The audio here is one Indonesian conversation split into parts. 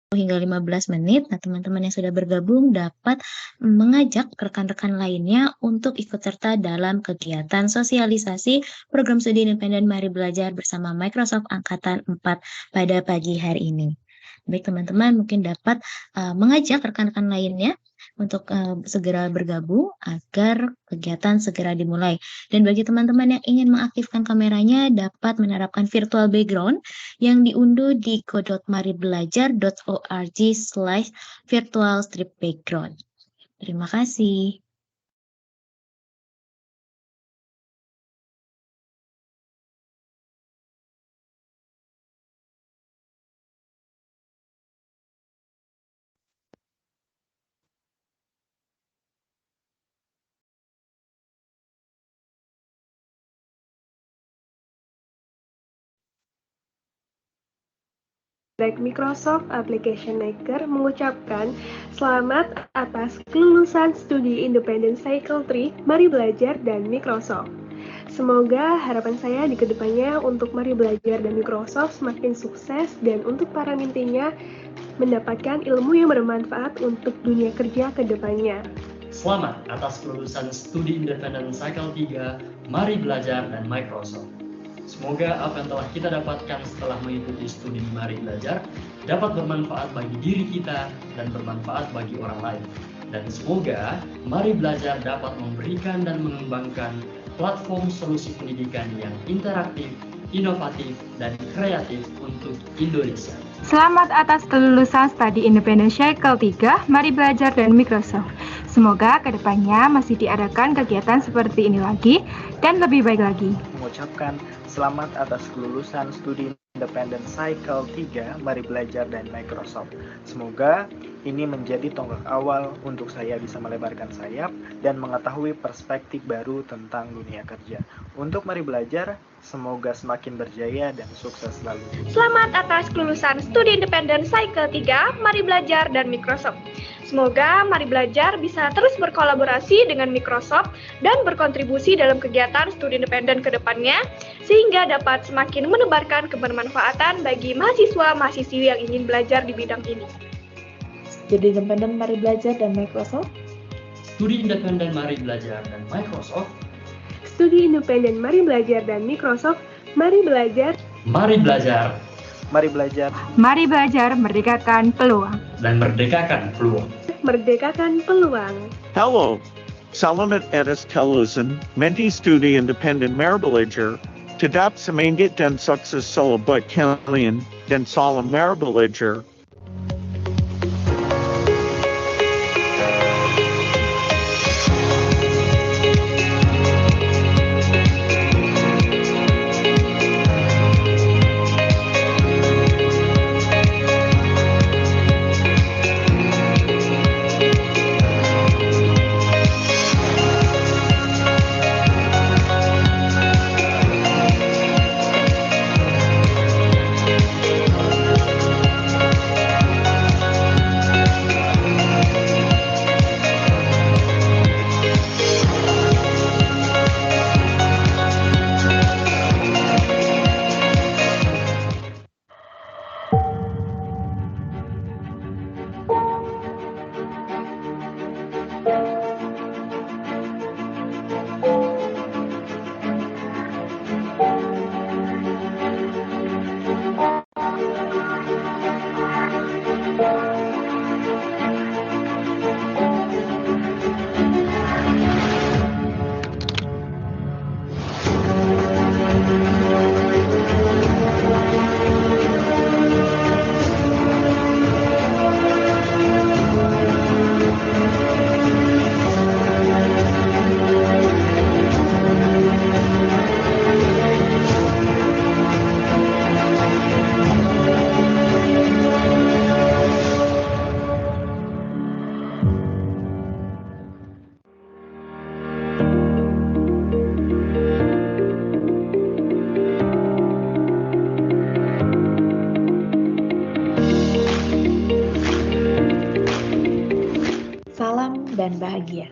hingga 15 menit. Nah, teman-teman yang sudah bergabung dapat mengajak rekan-rekan lainnya untuk ikut serta dalam kegiatan sosialisasi program studi independen Mari Belajar bersama Microsoft Angkatan 4 pada pagi hari ini. Baik, teman-teman mungkin dapat mengajak rekan-rekan lainnya untuk segera bergabung agar kegiatan segera dimulai. Dan bagi teman-teman yang ingin mengaktifkan kameranya dapat menerapkan virtual background yang diunduh di go.maribelajar.org/virtual-background. Terima kasih. Baik, Microsoft Application Maker mengucapkan selamat atas kelulusan studi Independent Cycle 3 Mari Belajar dan Microsoft. Semoga harapan saya di kedepannya untuk Mari Belajar dan Microsoft semakin sukses dan untuk para mintinya mendapatkan ilmu yang bermanfaat untuk dunia kerja ke depannya. Selamat atas kelulusan studi Independent Cycle 3 Mari Belajar dan Microsoft. Semoga apa yang telah kita dapatkan setelah mengikuti studi Mari Belajar dapat bermanfaat bagi diri kita dan bermanfaat bagi orang lain. Dan semoga Mari Belajar dapat memberikan dan mengembangkan platform solusi pendidikan yang interaktif, inovatif, dan kreatif untuk Indonesia. Selamat atas kelulusan studi Independent Cycle 3 Mari Belajar dan Microsoft. Semoga kedepannya masih diadakan kegiatan seperti ini lagi dan lebih baik lagi. Mengucapkan selamat atas kelulusan studi Independent Cycle 3 Mari Belajar dan Microsoft. Semoga ini menjadi tonggak awal untuk saya bisa melebarkan sayap dan mengetahui perspektif baru tentang dunia kerja. Untuk Mari Belajar, semoga semakin berjaya dan sukses selalu. Selamat atas kelulusan studi Independent Cycle 3 Mari Belajar dan Microsoft. Semoga Mari Belajar bisa terus berkolaborasi dengan Microsoft dan berkontribusi dalam kegiatan studi independen ke depannya, sehingga dapat semakin menebarkan kebermanfaatan bagi mahasiswa-mahasiswi yang ingin belajar di bidang ini. Studi independen Mari Belajar dan Microsoft. Studi independen Mari Belajar dan Microsoft. Studi independen Mari Belajar dan Microsoft. Mari belajar. Mari belajar. Mari belajar. Mari belajar merdekakan peluang. Dan merdekakan peluang. Merdekakan peluang. Hello. Salamat atas kelulusan Menti Studi Independen Mari Belajar. Tetap semangat dan sukses selalu buat kalian dan salam Mari Belajar. Dan bahagia.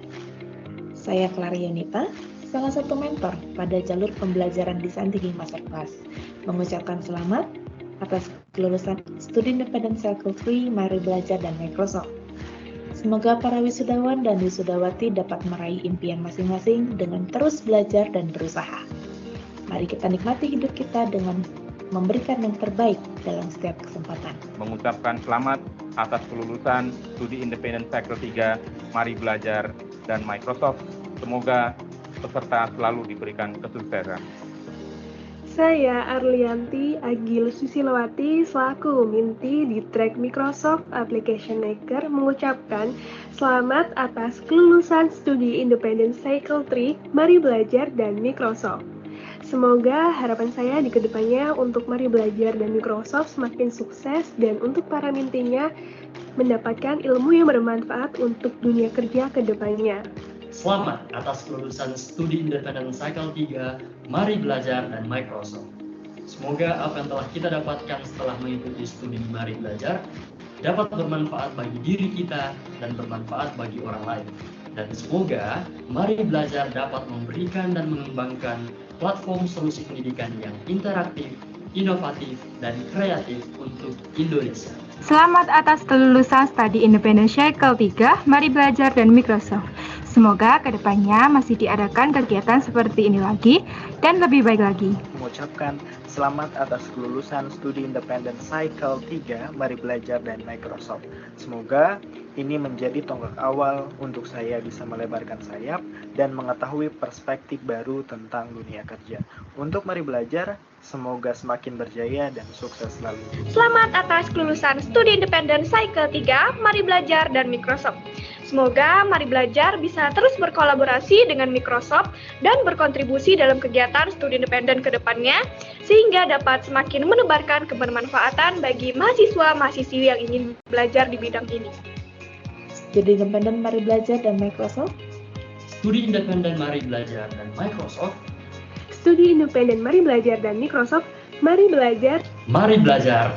Saya Clara Yunita, salah satu mentor pada jalur pembelajaran desain thinking masterclass, mengucapkan selamat atas kelulusan Studi Independen Cycle 3 Mari Belajar dan Microsoft. Semoga para wisudawan dan wisudawati dapat meraih impian masing-masing dengan terus belajar dan berusaha. Mari kita nikmati hidup kita dengan memberikan yang terbaik dalam setiap kesempatan. Mengucapkan selamat atas kelulusan Studi Independen Cycle 3 Mari Belajar dan Microsoft. Semoga peserta selalu diberikan kesuksesan. Saya Arlianti Agil Susilowati selaku Minty di track Microsoft Application Maker mengucapkan selamat atas kelulusan Studi Independen Cycle 3 Mari Belajar dan Microsoft. Semoga harapan saya di kedepannya untuk Mari Belajar dan Microsoft semakin sukses dan untuk para mintinya mendapatkan ilmu yang bermanfaat untuk dunia kerja kedepannya. Selamat atas kelulusan Studi Independen Cycle 3 Mari Belajar dan Microsoft. Semoga apa yang telah kita dapatkan setelah mengikuti studi Mari Belajar dapat bermanfaat bagi diri kita dan bermanfaat bagi orang lain. Dan semoga Mari Belajar dapat memberikan dan mengembangkan platform solusi pendidikan yang interaktif, inovatif, dan kreatif untuk Indonesia. Selamat atas kelulusan Studi Independen Cycle 3 Mari Belajar dan Microsoft. Semoga kedepannya masih diadakan kegiatan seperti ini lagi dan lebih baik lagi. Mengucapkan selamat atas kelulusan Studi Independen Cycle 3 Mari Belajar dan Microsoft. Semoga ini menjadi tonggak awal untuk saya bisa melebarkan sayap dan mengetahui perspektif baru tentang dunia kerja. Untuk Mari Belajar, semoga semakin berjaya dan sukses selalu. Selamat atas kelulusan Studi Independen Cycle 3 Mari Belajar dan Microsoft. Semoga Mari Belajar bisa terus berkolaborasi dengan Microsoft dan berkontribusi dalam kegiatan studi independen ke depannya, sehingga dapat semakin menebarkan kebermanfaatan bagi mahasiswa-mahasiswi yang ingin belajar di bidang ini. Studi Independen Mari Belajar dan Microsoft. Studi Independen Mari Belajar dan Microsoft. Studi Independen Mari Belajar dan Microsoft. Mari belajar. Mari belajar.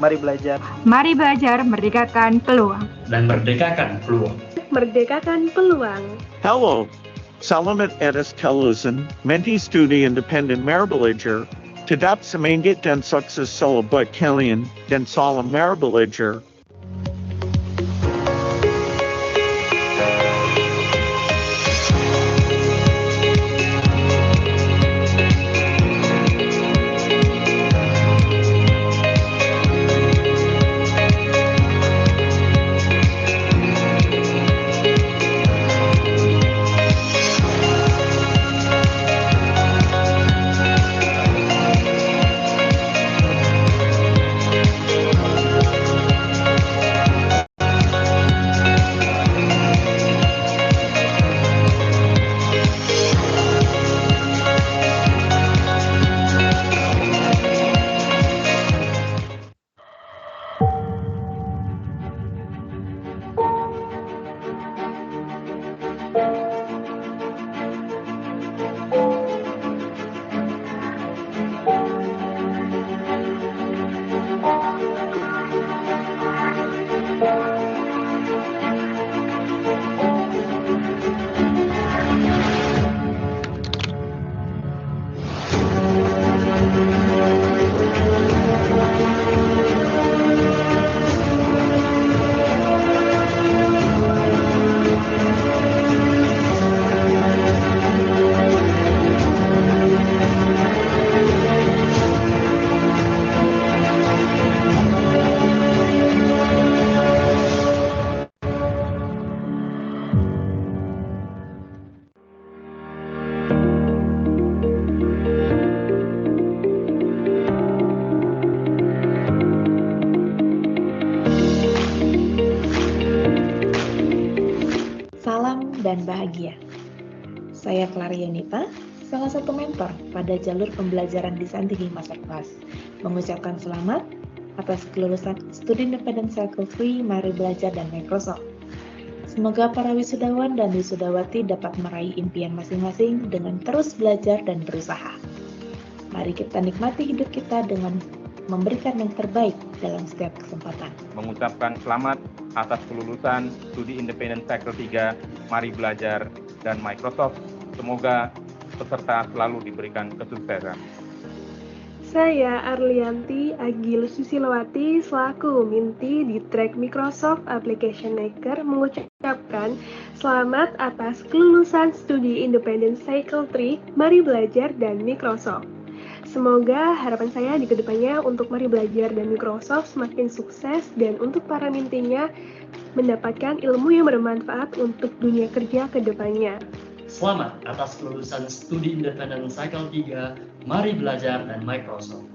Mari belajar. Mari belajar merdekakan peluang. Dan merdekakan peluang. Merdekakan peluang. Hello. Salamat atas kelulusan Menti Studi Independen Mari Belajar. Tidak semangat dan sukses selalu buat kalian dan salam Mari Belajar. Dan bahagia. Saya Clarionita, salah satu mentor pada jalur pembelajaran desain tinggi masterclass, mengucapkan selamat atas kelulusan Studi Independen Cycle 3 Mari Belajar dan Microsoft. Semoga para wisudawan dan wisudawati dapat meraih impian masing-masing dengan terus belajar dan berusaha. Mari kita nikmati hidup kita dengan memberikan yang terbaik dalam setiap kesempatan. Mengucapkan selamat atas kelulusan Studi Independen Cycle 3 Mari Belajar dan Microsoft. Semoga peserta selalu diberikan kesuksesan. Saya Arlianti Agil Susilowati selaku Minty di track Microsoft Application Maker mengucapkan selamat atas kelulusan studi Independent Cycle 3 Mari Belajar dan Microsoft. Semoga harapan saya di kedepannya untuk Mari Belajar dan Microsoft semakin sukses dan untuk para mintinya mendapatkan ilmu yang bermanfaat untuk dunia kerja ke depannya. Selamat atas kelulusan studi independen Cycle 3, Mari Belajar dan Microsoft.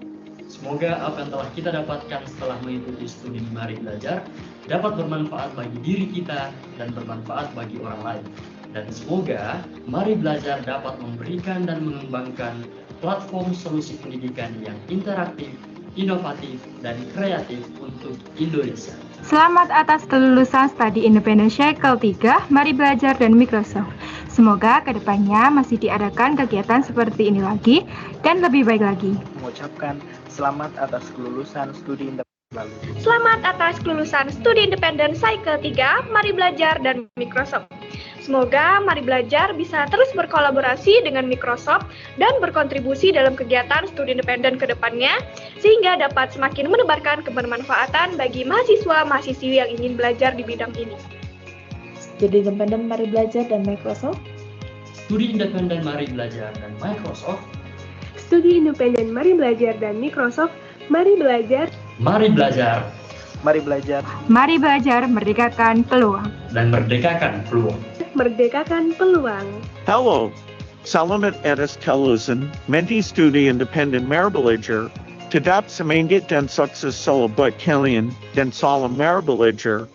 Semoga apa yang telah kita dapatkan setelah mengikuti studi Mari Belajar dapat bermanfaat bagi diri kita dan bermanfaat bagi orang lain. Dan semoga Mari Belajar dapat memberikan dan mengembangkan platform solusi pendidikan yang interaktif, inovatif, dan kreatif untuk Indonesia. Selamat atas kelulusan studi Independent Cycle 3, Mari Belajar dan Microsoft. Semoga kedepannya masih diadakan kegiatan seperti ini lagi dan lebih baik lagi. Mengucapkan selamat atas kelulusan studi independen. Selamat atas kelulusan studi independen Cycle 3, Mari Belajar dan Microsoft. Semoga Mari Belajar bisa terus berkolaborasi dengan Microsoft dan berkontribusi dalam kegiatan studi independen ke depannya, sehingga dapat semakin menebarkan kebermanfaatan bagi mahasiswa-mahasiswi yang ingin belajar di bidang ini. Studi independen Mari Belajar dan Microsoft. Studi independen Mari Belajar dan Microsoft. Studi independen Mari Belajar dan Microsoft. Mari belajar. Mari belajar. Mari belajar. Mari belajar merdekakan peluang. Dan merdekakan peluang. Merdekakan peluang. Hello. Selamat atas kelulusan Menti Studi Independen Mari Belajar. Tetap semangat dan sukses selalu buat kalian dan salam Mari Belajar.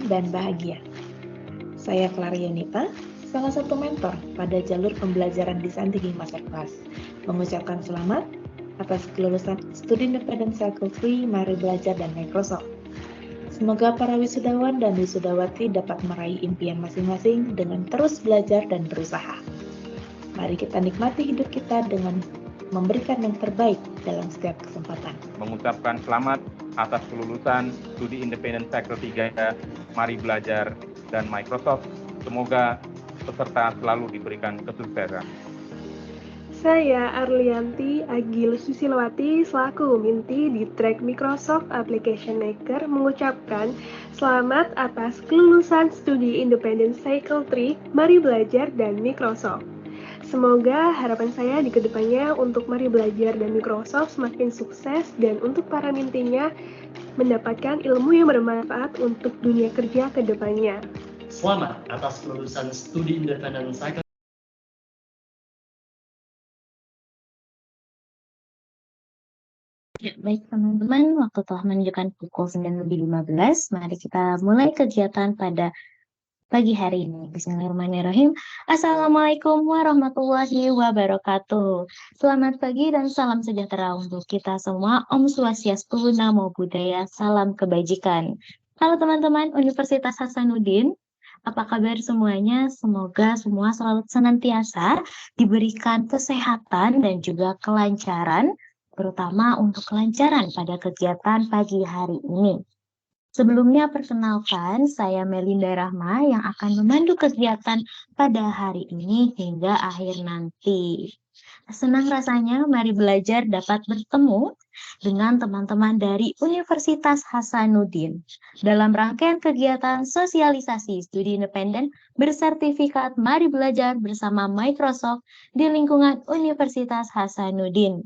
Dan bahagia. Saya Clarionita, salah satu mentor pada jalur pembelajaran desain tinggi masa kelas, mengucapkan selamat atas kelulusan studi independen Cycle 3 Mari Belajar dan Microsoft. Semoga para wisudawan dan wisudawati dapat meraih impian masing-masing dengan terus belajar dan berusaha. Mari kita nikmati hidup kita dengan memberikan yang terbaik dalam setiap kesempatan. Mengucapkan selamat atas kelulusan studi independen Cycle 3 Mari Belajar dan Microsoft. Semoga peserta selalu diberikan kesuksesan. Saya Arlianti Agil Susilowati selaku Minty di track Microsoft Application Maker mengucapkan selamat atas kelulusan studi Independent Cycle 3 Mari Belajar dan Microsoft. Semoga harapan saya di kedepannya untuk Mari Belajar dan Microsoft semakin sukses dan untuk para mintinya mendapatkan ilmu yang bermanfaat untuk dunia kerja ke depannya. Selamat atas kelulusan studi independen Cycle. Ya, baik teman-teman, waktu telah menunjukkan pukul 9:15. Mari kita mulai kegiatan pada pagi hari ini. Bismillahirrahmanirrahim. Assalamualaikum warahmatullahi wabarakatuh. Selamat pagi dan salam sejahtera untuk kita semua. Om Swastiastu, Namo Buddhaya, salam kebajikan. Halo teman-teman Universitas Hasanuddin, apa kabar semuanya? Semoga semua selalu senantiasa diberikan kesehatan dan juga kelancaran, terutama untuk kelancaran pada kegiatan pagi hari ini. Sebelumnya perkenalkan, saya Melinda Rahma yang akan memandu kegiatan pada hari ini hingga akhir nanti. Senang rasanya mari belajar dapat bertemu dengan teman-teman dari Universitas Hasanuddin dalam rangkaian kegiatan sosialisasi studi independen bersertifikat Mari Belajar bersama Microsoft di lingkungan Universitas Hasanuddin.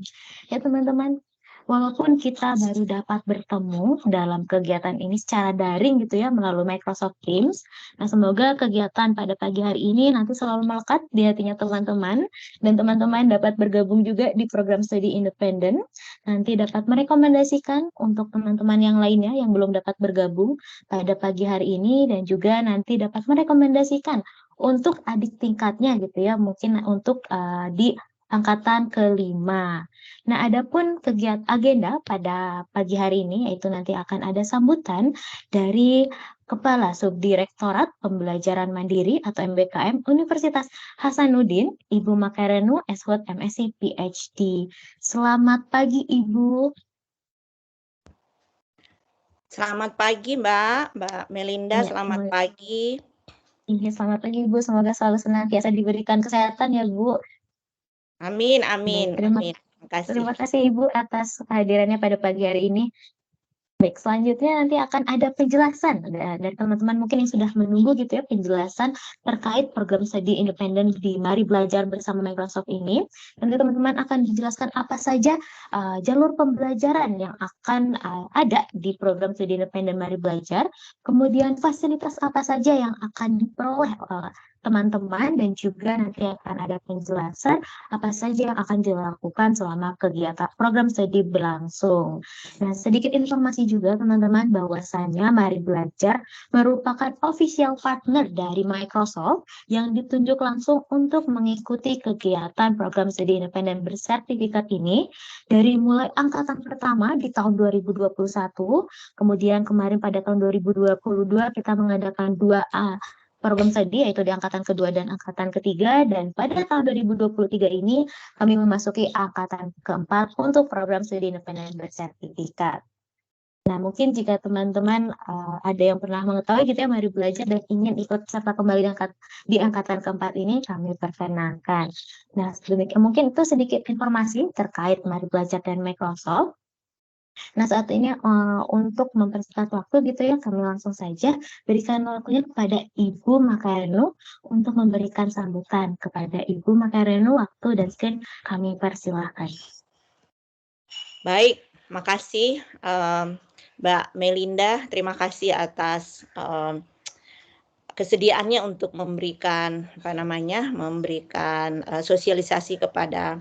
Ya teman-teman, walaupun kita baru dapat bertemu dalam kegiatan ini secara daring gitu ya melalui Microsoft Teams. Nah, semoga kegiatan pada pagi hari ini nanti selalu melekat di hatinya teman-teman dan teman-teman dapat bergabung juga di program studi independen. Nanti dapat merekomendasikan untuk teman-teman yang lainnya yang belum dapat bergabung pada pagi hari ini dan juga nanti dapat merekomendasikan untuk adik tingkatnya gitu ya, mungkin untuk di angkatan kelima. Nah, adapun kegiatan agenda pada pagi hari ini yaitu nanti akan ada sambutan dari Kepala Subdirektorat Pembelajaran Mandiri atau MBKM Universitas Hasanuddin, Ibu Makarenu, SHOT MSc PhD. Selamat pagi, Ibu. Selamat pagi, Mbak Melinda. Ya, Selamat pagi. Iya, selamat pagi, Ibu. Semoga selalu senantiasa diberikan kesehatan ya, Bu. Amin, amin, amin. Terima kasih Ibu atas kehadirannya pada pagi hari ini. Baik, selanjutnya nanti akan ada penjelasan dari teman-teman mungkin yang sudah menunggu gitu ya, penjelasan terkait program studi independen di Mari Belajar bersama Microsoft ini. Nanti teman-teman akan dijelaskan apa saja jalur pembelajaran yang akan ada di program studi independen Mari Belajar, kemudian fasilitas apa saja yang akan diperoleh teman-teman, dan juga nanti akan ada penjelasan apa saja yang akan dilakukan selama kegiatan program studi berlangsung. Nah, sedikit informasi juga teman-teman bahwasannya Mari Belajar merupakan official partner dari Microsoft yang ditunjuk langsung untuk mengikuti kegiatan program studi independen bersertifikat ini dari mulai angkatan pertama di tahun 2021, kemudian kemarin pada tahun 2022 kita mengadakan 2A program studi yaitu di angkatan kedua dan angkatan ketiga, dan pada tahun 2023 ini kami memasuki angkatan keempat untuk program studi independen bersertifikat. Nah, mungkin jika teman-teman ada yang pernah mengetahui gitu ya Mari Belajar dan ingin ikut serta kembali di angkatan keempat ini, kami perkenankan. Nah, mungkin itu sedikit informasi terkait Mari Belajar dan Microsoft. Nah, saat ini untuk mempersingkat waktu gitu ya, kami langsung saja berikan waktunya kepada Ibu Makarenu untuk memberikan sambutan. Kepada Ibu Makarenu, waktu dan screen kami persilahkan. Baik, makasih Mbak Melinda. Terima kasih atas kesediaannya untuk memberikan sosialisasi kepada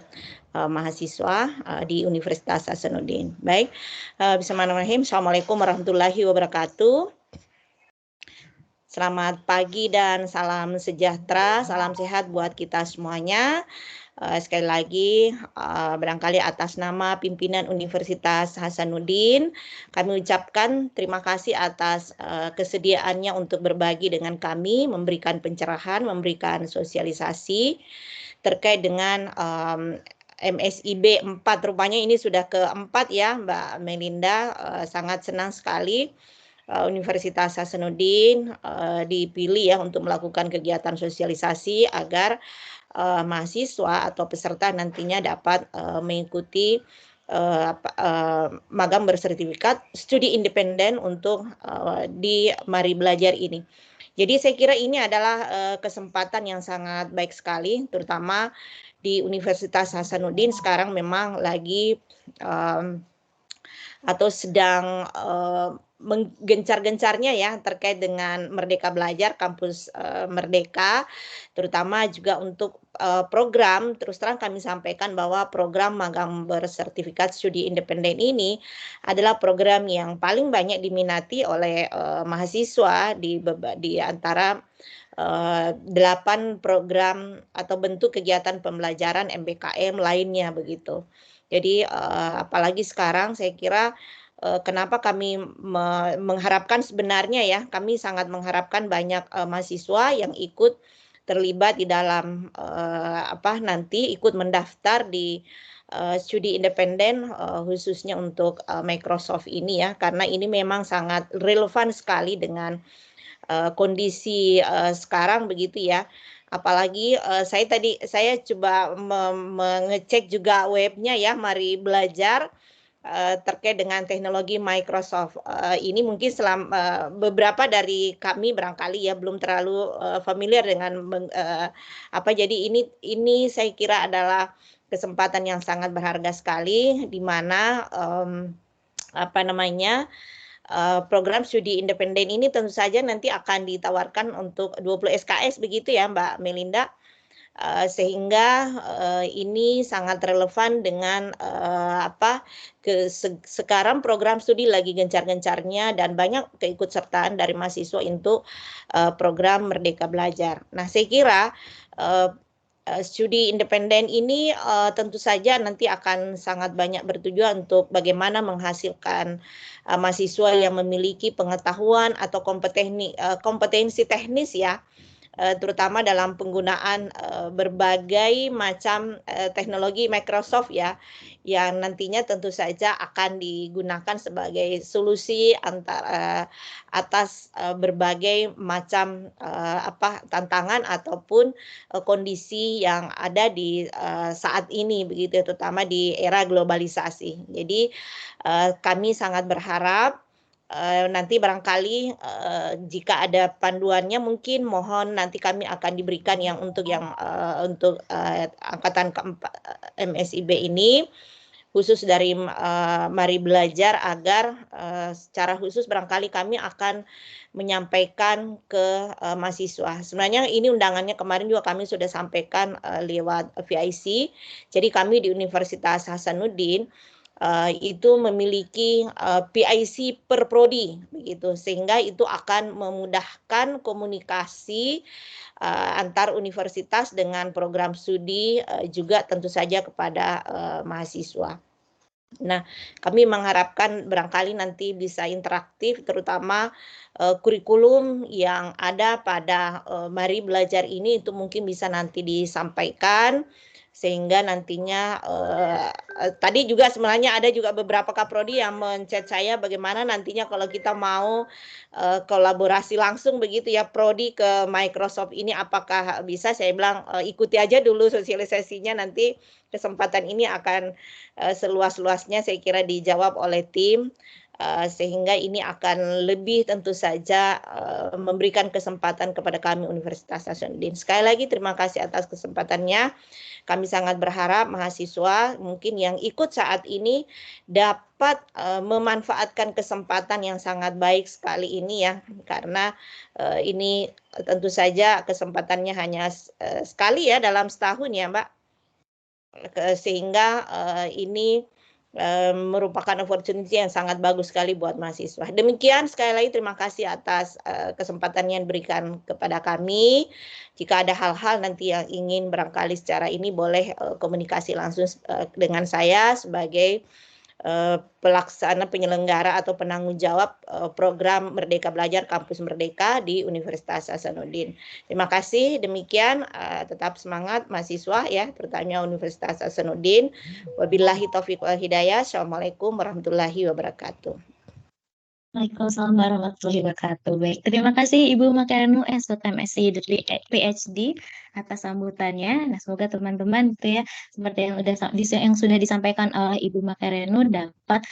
mahasiswa di Universitas Hasanuddin. Baik, bismillahirrahmanirrahim. Assalamualaikum warahmatullahi wabarakatuh. Selamat pagi dan salam sejahtera, salam sehat buat kita semuanya. Sekali lagi, barangkali atas nama pimpinan Universitas Hasanuddin, kami ucapkan terima kasih atas kesediaannya untuk berbagi dengan kami, memberikan pencerahan, memberikan sosialisasi terkait dengan MSIB 4. Rupanya ini sudah keempat ya Mbak Melinda. Sangat senang sekali Universitas Hasanuddin dipilih ya untuk melakukan kegiatan sosialisasi agar mahasiswa atau peserta nantinya dapat mengikuti magang bersertifikat studi independen untuk di Mari Belajar ini. Jadi saya kira ini adalah kesempatan yang sangat baik sekali, terutama di Universitas Hasanuddin sekarang memang lagi atau sedang menggencar-gencarnya ya terkait dengan Merdeka Belajar, kampus Merdeka, terutama juga untuk program. Terus terang kami sampaikan bahwa program magang bersertifikat studi independen ini adalah program yang paling banyak diminati oleh mahasiswa di antara 8 program atau bentuk kegiatan pembelajaran MBKM lainnya begitu. Jadi apalagi sekarang saya kira kenapa kami mengharapkan sebenarnya ya, kami sangat mengharapkan banyak mahasiswa yang ikut terlibat di dalam nanti ikut mendaftar di studi independen khususnya untuk Microsoft ini ya, karena ini memang sangat relevan sekali dengan kondisi sekarang begitu ya. Apalagi saya coba mengecek juga webnya ya, Mari Belajar terkait dengan teknologi Microsoft. Ini mungkin beberapa dari kami barangkali ya belum terlalu familiar dengan jadi ini saya kira adalah kesempatan yang sangat berharga sekali di mana program studi independen ini tentu saja nanti akan ditawarkan untuk 20 SKS begitu ya Mbak Melinda, sehingga ini sangat relevan dengan sekarang program studi lagi gencar-gencarnya dan banyak keikutsertaan dari mahasiswa untuk program Merdeka Belajar. Nah saya kira studi independen ini tentu saja nanti akan sangat banyak bertujuan untuk bagaimana menghasilkan mahasiswa yang memiliki pengetahuan atau kompetensi teknis ya, terutama dalam penggunaan berbagai macam teknologi Microsoft ya, yang nantinya tentu saja akan digunakan sebagai solusi atas berbagai macam tantangan ataupun kondisi yang ada di saat ini begitu, terutama di era globalisasi. Jadi kami sangat berharap nanti barangkali jika ada panduannya mungkin mohon nanti kami akan diberikan yang untuk angkatan keempat MSIB ini khusus dari Mari Belajar agar secara khusus barangkali kami akan menyampaikan ke mahasiswa. Sebenarnya ini undangannya kemarin juga kami sudah sampaikan lewat VIC. Jadi kami di Universitas Hasanuddin itu memiliki PIC per prodi begitu, sehingga itu akan memudahkan komunikasi antar universitas dengan program studi juga tentu saja kepada mahasiswa. Nah, kami mengharapkan barangkali nanti bisa interaktif, terutama kurikulum yang ada pada Mari Belajar ini itu mungkin bisa nanti disampaikan, sehingga nantinya tadi juga sebenarnya ada juga beberapa kaprodi yang men-chat saya bagaimana nantinya kalau kita mau kolaborasi langsung begitu ya prodi ke Microsoft ini apakah bisa. Saya bilang ikuti aja dulu sosialisasinya, nanti kesempatan ini akan seluas-luasnya saya kira dijawab oleh tim. Sehingga ini akan lebih tentu saja memberikan kesempatan kepada kami Universitas Hasanuddin. Sekali lagi terima kasih atas kesempatannya. Kami sangat berharap mahasiswa mungkin yang ikut saat ini dapat memanfaatkan kesempatan yang sangat baik sekali ini ya, karena ini tentu saja kesempatannya hanya sekali ya dalam setahun ya Mbak, sehingga ini merupakan opportunity yang sangat bagus sekali buat mahasiswa. Demikian sekali lagi terima kasih atas kesempatan yang diberikan kepada kami. Jika ada hal-hal nanti yang ingin barangkali secara ini boleh komunikasi langsung dengan saya sebagai pelaksana penyelenggara atau penanggung jawab program Merdeka Belajar Kampus Merdeka di Universitas Hasanuddin. Terima kasih, demikian tetap semangat mahasiswa ya, terutama Universitas Hasanuddin. Wabillahi taufiq wal hidayah. Assalamualaikum warahmatullahi wabarakatuh. Waalaikumsalam warahmatullahi wabarakatuh. Baik, terima kasih Ibu Makanu SOT MSc PhD atas sambutannya. Nah, semoga teman-teman gitu ya, seperti yang sudah disampaikan oleh Ibu Makarenu dapat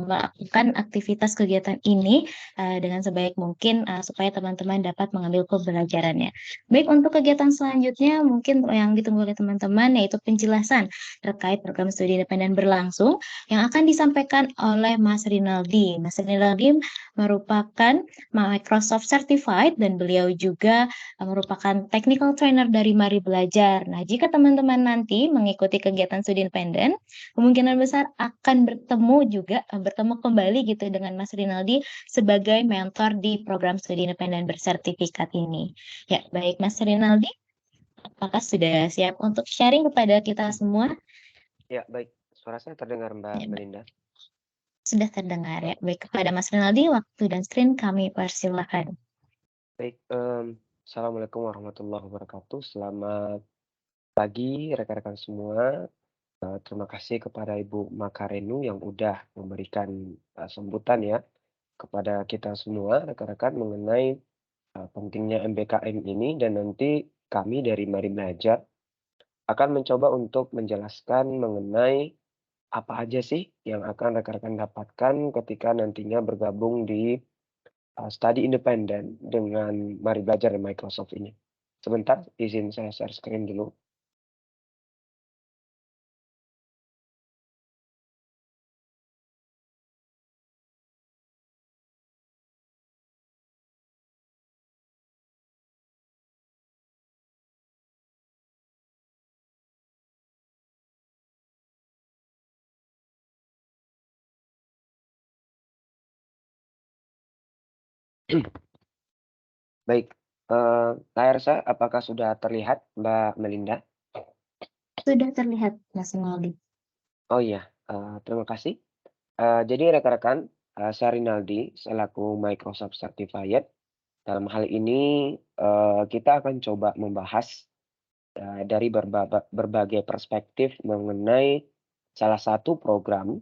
melakukan aktivitas kegiatan ini dengan sebaik mungkin supaya teman-teman dapat mengambil pembelajarannya. Baik, untuk kegiatan selanjutnya mungkin yang ditunggu oleh teman-teman yaitu penjelasan terkait program studi independen berlangsung yang akan disampaikan oleh Mas Rinaldi. Mas Rinaldi merupakan Microsoft Certified dan beliau juga merupakan technical trainer dari Mari Belajar. Nah, jika teman-teman nanti mengikuti kegiatan studi independen, kemungkinan besar akan bertemu kembali gitu dengan Mas Rinaldi sebagai mentor di program studi independen bersertifikat ini. Ya, baik Mas Rinaldi, apakah sudah siap untuk sharing kepada kita semua? Ya, baik. Suara saya terdengar, Mbak Ya, Melinda. sudah terdengar ya. Baik, kepada Mas Rinaldi, waktu dan screen kami persilahkan. Baik, Assalamualaikum warahmatullahi wabarakatuh. Selamat pagi rekan-rekan semua. Terima kasih kepada Ibu Makarenu yang udah memberikan sambutan ya kepada kita semua rekan-rekan mengenai pentingnya MBKM ini, dan nanti kami dari Mari Belajar akan mencoba untuk menjelaskan mengenai apa aja sih yang akan rekan-rekan dapatkan ketika nantinya bergabung di studi independen dengan Mari Belajar dan Microsoft ini. Sebentar, izin saya share screen dulu. Baik, layar saya apakah sudah terlihat, Mbak Melinda? Sudah terlihat, Mas Rinaldi. Oh iya, terima kasih. Jadi rekan-rekan, saya Rinaldi selaku Microsoft Certified. Dalam hal ini kita akan coba membahas dari berbagai perspektif mengenai salah satu program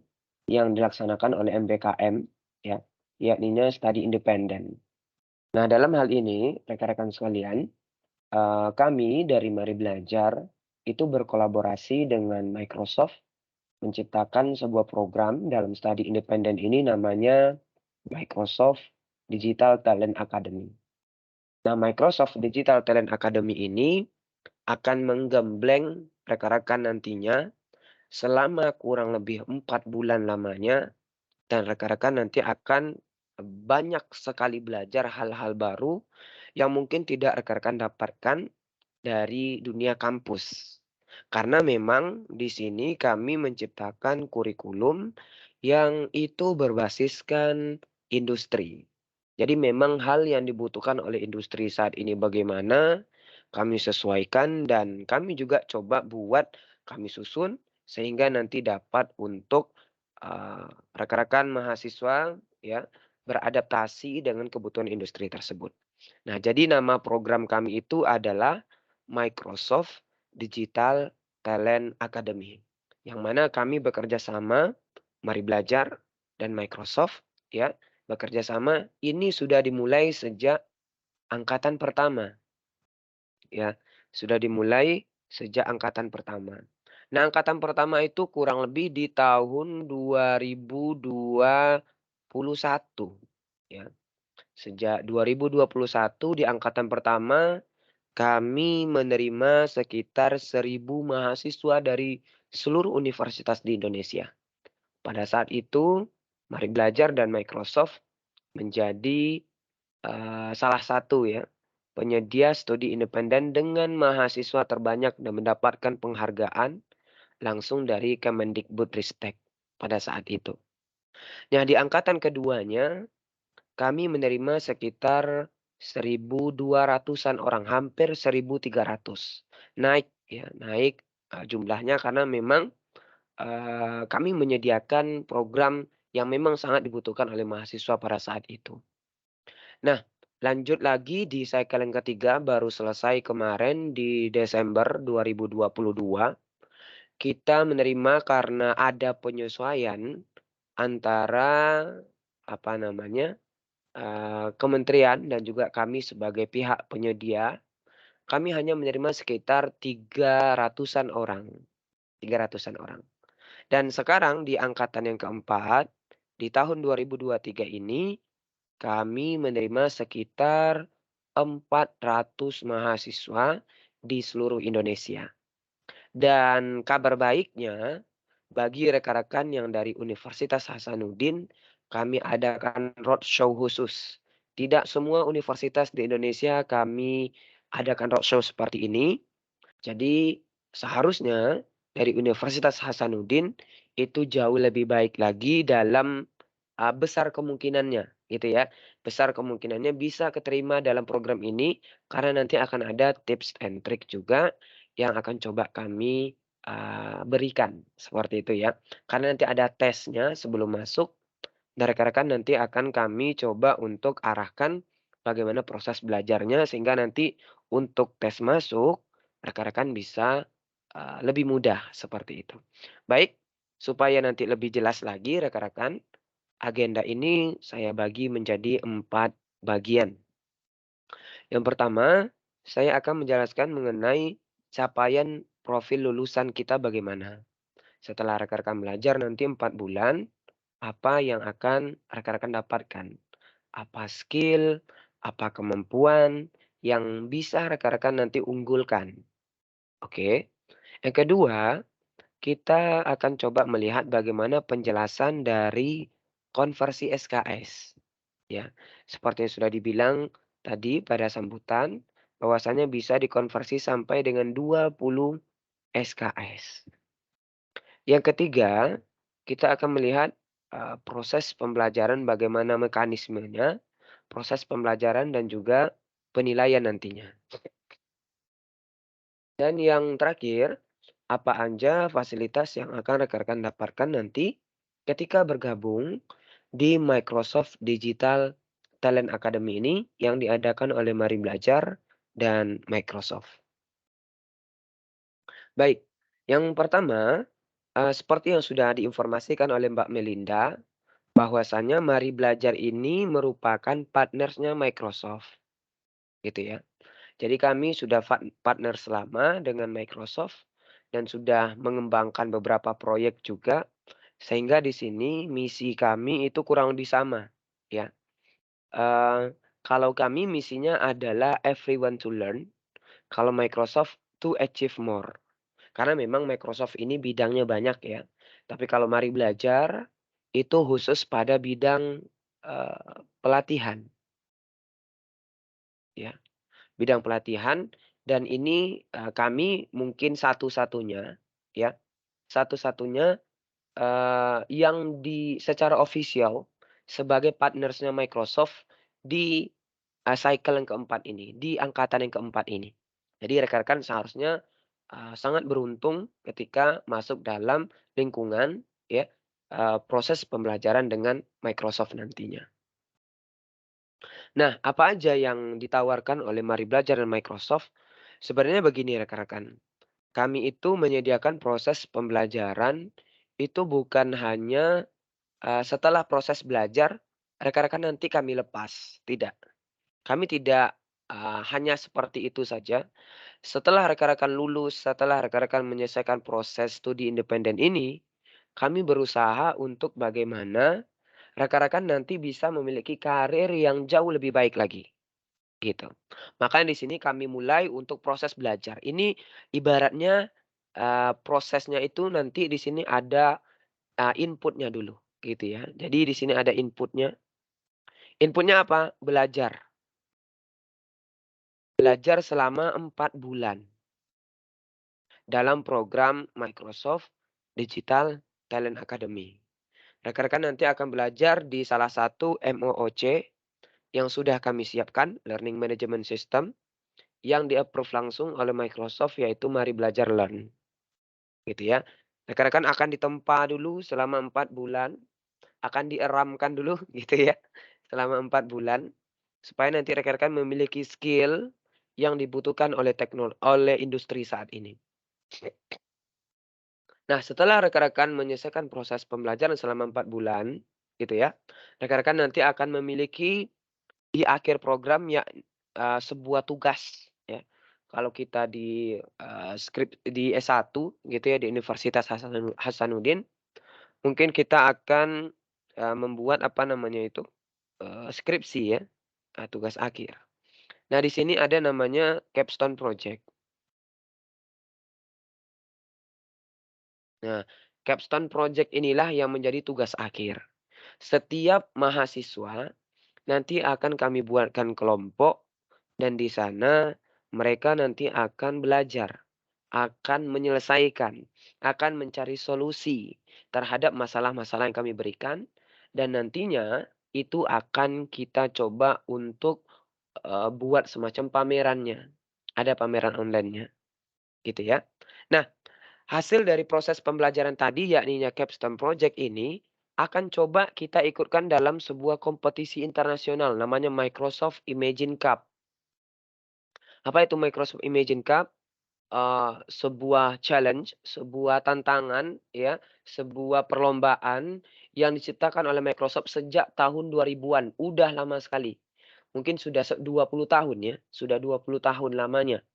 yang dilaksanakan oleh MBKM ya, yakni Studi Independen. Nah, dalam hal ini rekan-rekan sekalian, kami dari Mari Belajar itu berkolaborasi dengan Microsoft menciptakan sebuah program dalam studi independen ini namanya Microsoft Digital Talent Academy. Nah, Microsoft Digital Talent Academy ini akan menggembleng rekan-rekan nantinya selama kurang lebih 4 bulan lamanya, dan rekan-rekan nanti akan banyak sekali belajar hal-hal baru yang mungkin tidak rekan-rekan dapatkan dari dunia kampus. Karena memang di sini kami menciptakan kurikulum yang itu berbasiskan industri. Jadi memang hal yang dibutuhkan oleh industri saat ini bagaimana kami sesuaikan, dan kami juga coba kami susun sehingga nanti dapat untuk rekan-rekan mahasiswa ya beradaptasi dengan kebutuhan industri tersebut. Nah, jadi nama program kami itu adalah Microsoft Digital Talent Academy, yang mana kami bekerja sama, Mari Belajar dan Microsoft ya, bekerja sama ini sudah dimulai sejak angkatan pertama. Ya, sudah dimulai sejak angkatan pertama. Nah, angkatan pertama itu kurang lebih di tahun 2021 ya. Sejak 2021 di angkatan pertama kami menerima sekitar 1.000 mahasiswa dari seluruh universitas di Indonesia. Pada saat itu, Mari Belajar dan Microsoft menjadi salah satu ya penyedia studi independen dengan mahasiswa terbanyak dan mendapatkan penghargaan langsung dari Kemendikbudristek pada saat itu. Nah, di angkatan keduanya kami menerima sekitar 1.200-an orang, hampir 1.300. Naik ya, naik jumlahnya karena memang kami menyediakan program yang memang sangat dibutuhkan oleh mahasiswa pada saat itu. Nah, lanjut lagi di cycle yang ketiga baru selesai kemarin di Desember 2022. Kita menerima karena ada penyesuaian antara kementerian dan juga kami sebagai pihak penyedia kami hanya menerima sekitar 300-an orang. 300-an orang. Dan sekarang di angkatan yang keempat, di tahun 2023 ini, kami menerima sekitar 400 mahasiswa di seluruh Indonesia. Dan kabar baiknya, bagi rekan-rekan yang dari Universitas Hasanuddin, kami adakan roadshow khusus. Tidak semua universitas di Indonesia kami adakan roadshow seperti ini. Jadi seharusnya dari Universitas Hasanuddin itu jauh lebih baik lagi dalam besar kemungkinannya gitu ya. Besar kemungkinannya bisa keterima dalam program ini karena nanti akan ada tips and trick juga yang akan coba kami berikan seperti itu ya. Karena nanti ada tesnya sebelum masuk dan rekan-rekan nanti akan kami coba untuk arahkan bagaimana proses belajarnya sehingga nanti untuk tes masuk rekan-rekan bisa lebih mudah seperti itu. Baik, supaya nanti lebih jelas lagi rekan-rekan, agenda ini saya bagi menjadi 4 bagian. Yang pertama, saya akan menjelaskan mengenai capaian profil lulusan kita bagaimana. Setelah rekan-rekan belajar nanti 4 bulan, apa yang akan rekan-rekan dapatkan? Apa skill, apa kemampuan yang bisa rekan-rekan nanti unggulkan. Oke. Yang kedua, kita akan coba melihat bagaimana penjelasan dari konversi SKS. Ya, seperti yang sudah dibilang tadi pada sambutan, bahwasanya bisa dikonversi sampai dengan 20 SKS. Yang ketiga, kita akan melihat proses pembelajaran bagaimana mekanismenya, proses pembelajaran dan juga penilaian nantinya. Dan yang terakhir, apa aja fasilitas yang akan rekan-rekan dapatkan nanti ketika bergabung di Microsoft Digital Talent Academy ini yang diadakan oleh Mari Belajar dan Microsoft. Baik, yang pertama, seperti yang sudah diinformasikan oleh Mbak Melinda, bahwasanya Mari Belajar ini merupakan partnersnya Microsoft, gitu ya. Jadi kami sudah partner selama dengan Microsoft dan sudah mengembangkan beberapa proyek juga, sehingga di sini misi kami itu kurang lebih sama, ya. Kalau kami misinya adalah everyone to learn, kalau Microsoft to achieve more. Karena memang Microsoft ini bidangnya banyak ya. Tapi kalau Mari Belajar itu khusus pada bidang pelatihan, ya. Bidang pelatihan dan ini kami mungkin satu-satunya ya, satu-satunya yang secara official sebagai partnersnya Microsoft di cycle yang keempat ini, di angkatan yang keempat ini. Jadi rekan-rekan seharusnya sangat beruntung ketika masuk dalam lingkungan ya proses pembelajaran dengan Microsoft nantinya. Nah, apa aja yang ditawarkan oleh Mari Belajar dan Microsoft? Sebenarnya begini rekan-rekan, kami itu menyediakan proses pembelajaran itu bukan hanya setelah proses belajar rekan-rekan nanti kami lepas, tidak. Kami tidak hanya seperti itu saja. Setelah rekan-rekan lulus, setelah rekan-rekan menyelesaikan proses studi independen ini, kami berusaha untuk bagaimana rekan-rekan nanti bisa memiliki karir yang jauh lebih baik lagi, gitu. Makanya di sini kami mulai untuk proses belajar. Ini ibaratnya prosesnya itu nanti di sini ada inputnya dulu, gitu ya. Jadi di sini ada inputnya. Inputnya apa? Belajar. Belajar selama 4 bulan dalam program Microsoft Digital Talent Academy. Rekan-rekan nanti akan belajar di salah satu MOOC yang sudah kami siapkan, Learning Management System, yang di-approve langsung oleh Microsoft yaitu Mari Belajar Learn. Gitu ya. Rekan-rekan akan ditempa dulu selama 4 bulan, akan dieramkan dulu gitu ya, selama 4 bulan, supaya nanti rekan-rekan memiliki skill yang dibutuhkan oleh oleh industri saat ini. Nah, setelah rekan-rekan menyelesaikan proses pembelajaran selama 4 bulan, gitu ya, rekan-rekan nanti akan memiliki di akhir program ya sebuah tugas ya. kalau kita di di S1 gitu ya di Universitas Hasanuddin, mungkin kita akan membuat apa namanya itu skripsi ya, tugas akhir. Nah di sini ada namanya capstone project. Nah, capstone project inilah yang menjadi tugas akhir. Setiap mahasiswa nanti akan kami buatkan kelompok dan di sana mereka nanti akan belajar, akan menyelesaikan, akan mencari solusi terhadap masalah-masalah yang kami berikan dan nantinya itu akan kita coba untuk buat semacam pamerannya. Ada pameran online-nya, gitu ya. Nah, hasil dari proses pembelajaran tadi yakni capstone project ini akan coba kita ikutkan dalam sebuah kompetisi internasional namanya Microsoft Imagine Cup. Apa itu Microsoft Imagine Cup? Sebuah challenge, sebuah tantangan ya, sebuah perlombaan yang diciptakan oleh Microsoft sejak tahun 2000-an, udah lama sekali. Mungkin sudah 20 tahun ya, sudah 20 tahun lamanya.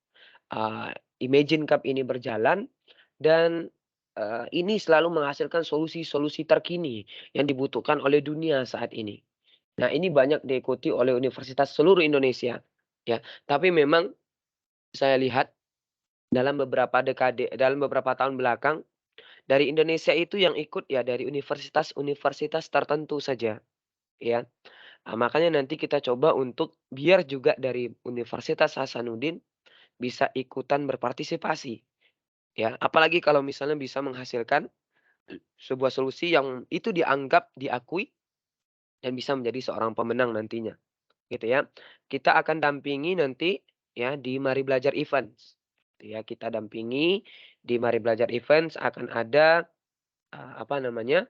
Imagine Cup ini berjalan dan, ini selalu menghasilkan solusi-solusi terkini yang dibutuhkan oleh dunia saat ini. Nah, ini banyak diikuti oleh universitas seluruh Indonesia, ya. Tapi memang saya lihat dalam beberapa tahun belakang, dari Indonesia itu yang ikut ya dari universitas-universitas tertentu saja, ya. Makanya nanti kita coba untuk biar juga dari Universitas Hasanuddin bisa ikutan berpartisipasi, ya. Apalagi kalau misalnya bisa menghasilkan sebuah solusi yang itu dianggap diakui dan bisa menjadi seorang pemenang nantinya, gitu ya. Kita akan dampingi nanti ya di Mari Belajar Events. Ya, kita dampingi di Mari Belajar Events akan ada apa namanya?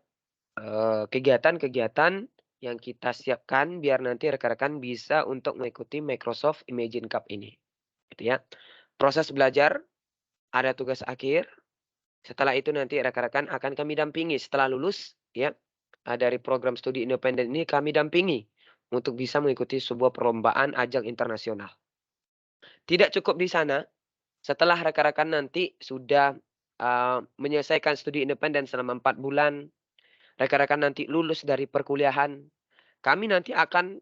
Kegiatan-kegiatan yang kita siapkan biar nanti rekan-rekan bisa untuk mengikuti Microsoft Imagine Cup ini, gitu ya. Proses belajar, ada tugas akhir, setelah itu nanti rekan-rekan akan kami dampingi setelah lulus ya, dari program studi independen ini kami dampingi untuk bisa mengikuti sebuah perlombaan ajang internasional. Tidak cukup di sana, setelah rekan-rekan nanti sudah, menyelesaikan studi independen selama 4 bulan, rekan-rekan nanti lulus dari perkuliahan, kami nanti akan,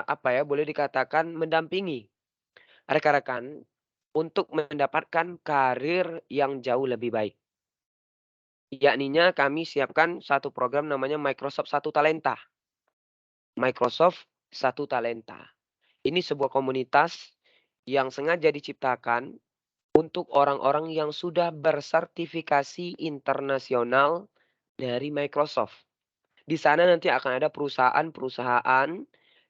apa ya, boleh dikatakan mendampingi rekan-rekan untuk mendapatkan karir yang jauh lebih baik. Yakninya kami siapkan satu program namanya Microsoft Satu Talenta. Microsoft Satu Talenta. Ini sebuah komunitas yang sengaja diciptakan untuk orang-orang yang sudah bersertifikasi internasional dari Microsoft. Di sana nanti akan ada perusahaan-perusahaan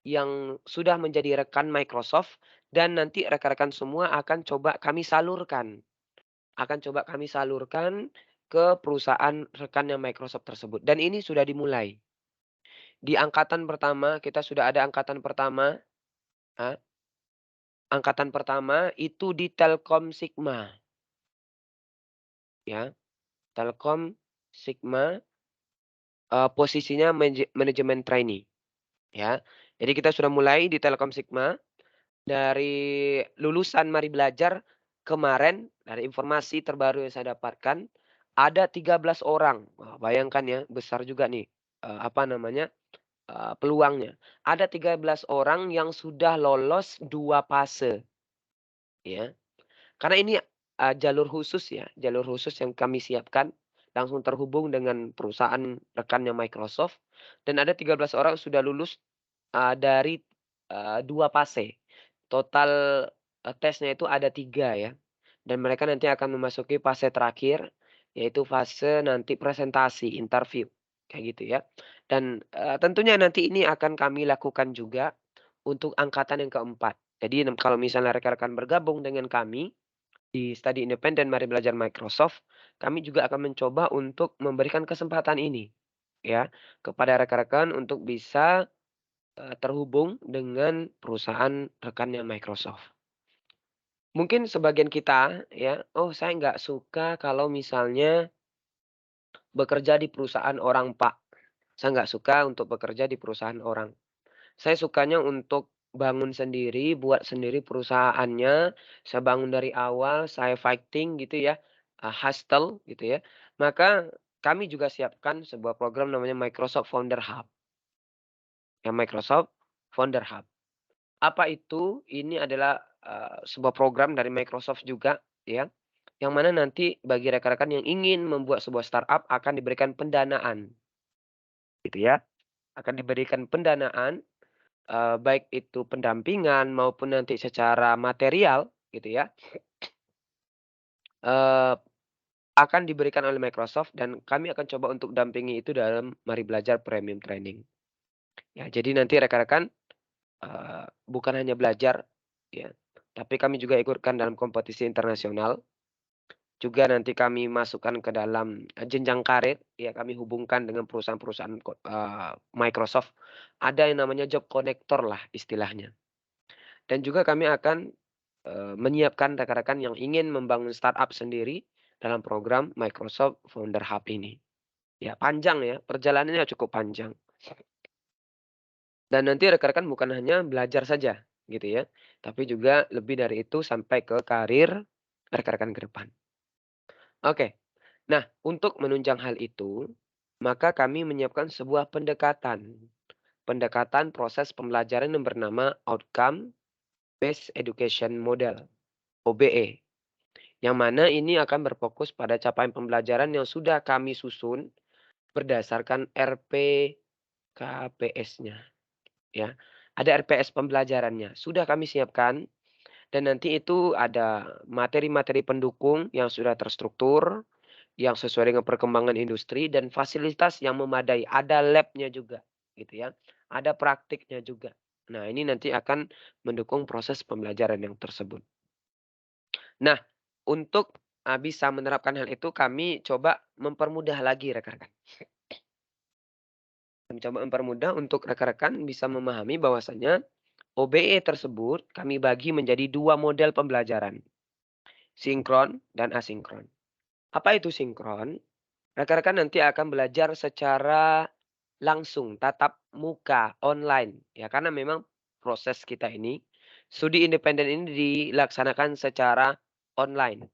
yang sudah menjadi rekan Microsoft dan nanti rekan-rekan semua akan coba kami salurkan. Akan coba kami salurkan ke perusahaan rekannya Microsoft tersebut dan ini sudah dimulai. Di angkatan pertama kita sudah ada angkatan pertama, angkatan pertama itu di Telkom Sigma. Ya, Telkom Sigma, posisinya manajemen trainee, ya. Jadi kita sudah mulai di Telkom Sigma, dari lulusan Mari Belajar kemarin, dari informasi terbaru yang saya dapatkan, ada 13 orang. Wah, bayangkan ya, besar juga nih, apa namanya, peluangnya. Ada 13 orang yang sudah lolos 2 fase, ya. Karena ini, jalur khusus ya, jalur khusus yang kami siapkan, langsung terhubung dengan perusahaan rekannya Microsoft, dan ada 13 orang sudah lulus, dari, 2 fase. Total, tesnya itu ada 3 ya, dan mereka nanti akan memasuki fase terakhir, yaitu fase nanti presentasi, interview, kayak gitu ya. Dan, tentunya nanti ini akan kami lakukan juga untuk angkatan yang keempat. Jadi kalau misalnya rekan-rekan bergabung dengan kami di Studi Independen Mari Belajar Microsoft, kami juga akan mencoba untuk memberikan kesempatan ini, ya, kepada rekan-rekan untuk bisa, terhubung dengan perusahaan rekannya Microsoft. Mungkin sebagian kita ya, "Oh saya nggak suka kalau misalnya bekerja di perusahaan orang Pak. Saya nggak suka untuk bekerja di perusahaan orang. Saya sukanya untuk bangun sendiri, buat sendiri perusahaannya, saya bangun dari awal, saya fighting gitu ya, hustle gitu ya. Maka kami juga siapkan sebuah program namanya Microsoft Founder Hub. Ya, Microsoft Founder Hub. Apa itu? Ini adalah sebuah program dari Microsoft juga ya, yang mana nanti bagi rekan-rekan yang ingin membuat sebuah startup akan diberikan pendanaan, gitu ya. Akan diberikan pendanaan, baik itu pendampingan maupun nanti secara material gitu ya, eee, akan diberikan oleh Microsoft dan kami akan coba untuk dampingi itu dalam Mari Belajar Premium Training. Ya, jadi nanti rekan-rekan, bukan hanya belajar ya, tapi kami juga ikutkan dalam kompetisi internasional. Juga nanti kami masukkan ke dalam, jenjang karir, ya kami hubungkan dengan perusahaan-perusahaan Microsoft. Ada yang namanya job connector lah istilahnya. Dan juga kami akan, menyiapkan rekan-rekan yang ingin membangun startup sendiri dalam program Microsoft Founder Hub ini. Ya panjang ya, perjalanannya cukup panjang. Dan nanti rekan-rekan bukan hanya belajar saja gitu ya, tapi juga lebih dari itu sampai ke karir rekan-rekan ke depan. Oke. Nah, untuk menunjang hal itu, maka kami menyiapkan sebuah pendekatan. Pendekatan proses pembelajaran yang bernama Outcome Based Education Model, OBE. Yang mana ini akan berfokus pada capaian pembelajaran yang sudah kami susun berdasarkan RPKPS-nya. Ya, ada RPS pembelajarannya. Sudah kami siapkan dan nanti itu ada materi-materi pendukung yang sudah terstruktur, yang sesuai dengan perkembangan industri dan fasilitas yang memadai. Ada lab-nya juga gitu ya. Ada praktiknya juga. Nah, ini nanti akan mendukung proses pembelajaran yang tersebut. Nah, untuk bisa menerapkan hal itu kami coba mempermudah lagi rekan-rekan. Kami coba mempermudah untuk rekan-rekan bisa memahami bahwasanya OBE tersebut kami bagi menjadi 2 model pembelajaran, sinkron dan asinkron. Apa itu sinkron? Rekan-rekan nanti akan belajar secara langsung, tatap muka, online. Ya, karena memang proses kita ini, studi independen ini dilaksanakan secara online.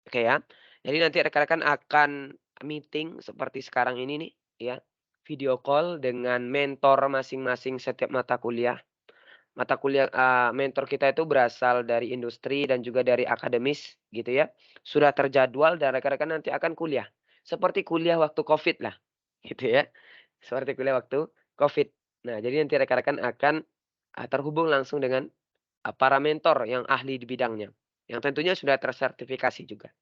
Oke ya. Jadi nanti rekan-rekan akan meeting seperti sekarang ini nih, ya. Video call dengan mentor masing-masing setiap mata kuliah. Mata kuliah mentor kita itu berasal dari industri dan juga dari akademis gitu ya. Sudah terjadwal dan rekan-rekan nanti akan kuliah. Seperti kuliah waktu Covid lah, gitu ya. Seperti kuliah waktu Covid. Nah, jadi nanti rekan-rekan akan, terhubung langsung dengan, para mentor yang ahli di bidangnya. Yang tentunya sudah tersertifikasi juga.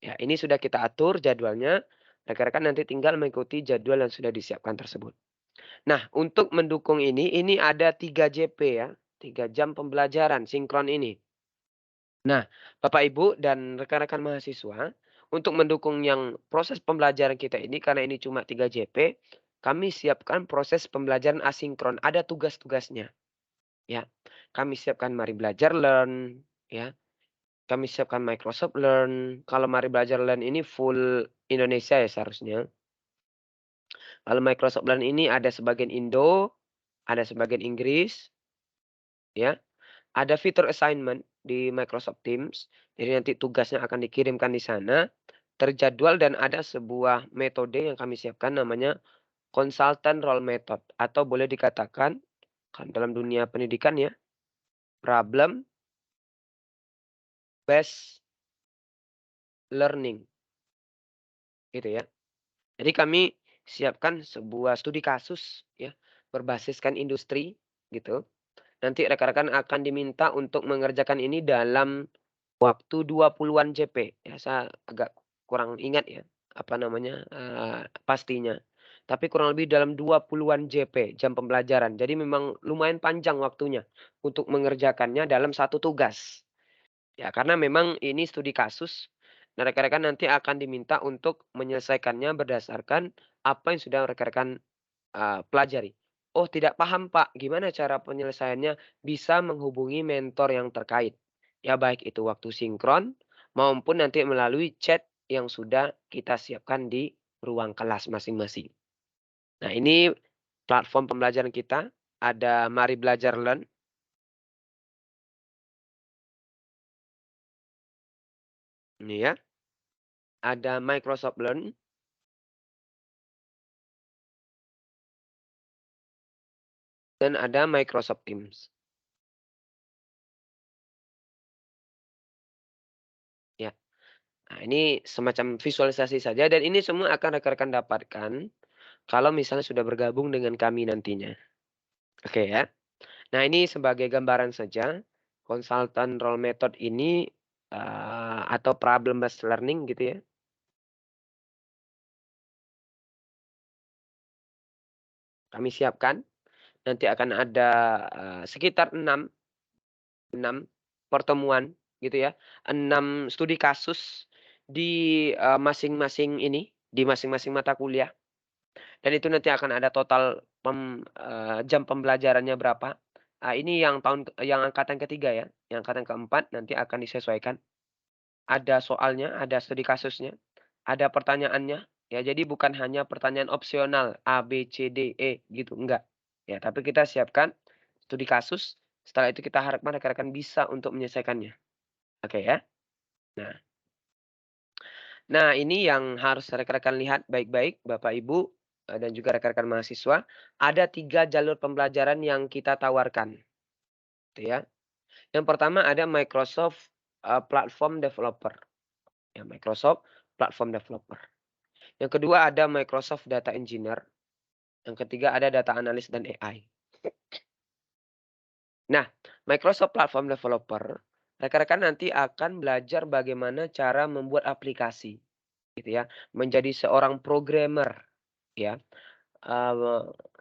Ya, ini sudah kita atur jadwalnya, rekan-rekan nanti tinggal mengikuti jadwal yang sudah disiapkan tersebut. Nah, untuk mendukung ini ada 3 JP ya, 3 jam pembelajaran sinkron ini. Nah, Bapak Ibu dan rekan-rekan mahasiswa, untuk mendukung yang proses pembelajaran kita ini karena ini cuma 3 JP, kami siapkan proses pembelajaran asinkron, ada tugas-tugasnya. Ya, kami siapkan Mari Belajar Learn, ya. Kami siapkan Microsoft Learn. Kalau Mari Belajar Learn ini full Indonesia ya seharusnya. Kalau Microsoft Learn ini ada sebagian Indo, ada sebagian Inggris, ya. Ada fitur assignment di Microsoft Teams. Jadi nanti tugasnya akan dikirimkan di sana, terjadwal dan ada sebuah metode yang kami siapkan namanya consultant role method atau boleh dikatakan kan dalam dunia pendidikan ya, problem based learning. Gitu ya. Jadi kami siapkan sebuah studi kasus ya, berbasiskan industri gitu. Nanti rekan-rekan akan diminta untuk mengerjakan ini dalam waktu 20-an JP. Ya, saya agak kurang ingat ya, apa namanya, pastinya. Tapi kurang lebih dalam 20-an JP, jam pembelajaran. Jadi memang lumayan panjang waktunya untuk mengerjakannya dalam satu tugas. Ya, karena memang ini studi kasus. Nah, rekan-rekan nanti akan diminta untuk menyelesaikannya berdasarkan apa yang sudah rekan-rekan pelajari. "Oh tidak paham Pak, gimana cara penyelesaiannya?" Bisa menghubungi mentor yang terkait. Ya baik itu waktu sinkron maupun nanti melalui chat yang sudah kita siapkan di ruang kelas masing-masing. Nah ini platform pembelajaran kita, ada Mari Belajar Learn. Ini ya. Ada Microsoft Learn. Dan ada Microsoft Teams. Ya. Nah, ini semacam visualisasi saja dan ini semua akan rekan-rekan dapatkan kalau misalnya sudah bergabung dengan kami nantinya. Oke ya. Nah, ini sebagai gambaran saja konsultan role method ini atau problem based learning gitu ya. Kami siapkan nanti akan ada sekitar 6 pertemuan gitu ya. 6 studi kasus di masing-masing ini, di masing-masing mata kuliah. Dan itu nanti akan ada total jam pembelajarannya berapa. Ini yang angkatan ketiga ya, yang angkatan keempat nanti akan disesuaikan. Ada soalnya, ada studi kasusnya, ada pertanyaannya. Ya, jadi bukan hanya pertanyaan opsional A, B, C, D, E gitu, enggak. Ya, tapi kita siapkan studi kasus. Setelah itu kita harapkan rekan-rekan bisa untuk menyelesaikannya. Oke ya. Nah, ini yang harus rekan-rekan lihat baik-baik, Bapak Ibu dan juga rekan-rekan mahasiswa. Ada 3 jalur pembelajaran yang kita tawarkan. Gitu ya. Yang pertama ada Microsoft Platform Developer. Ya, Microsoft Platform Developer. Yang kedua ada Microsoft Data Engineer. Yang ketiga ada Data Analyst dan AI. Nah, Microsoft Platform Developer, rekan-rekan nanti akan belajar bagaimana cara membuat aplikasi. Gitu ya, menjadi seorang programmer ya.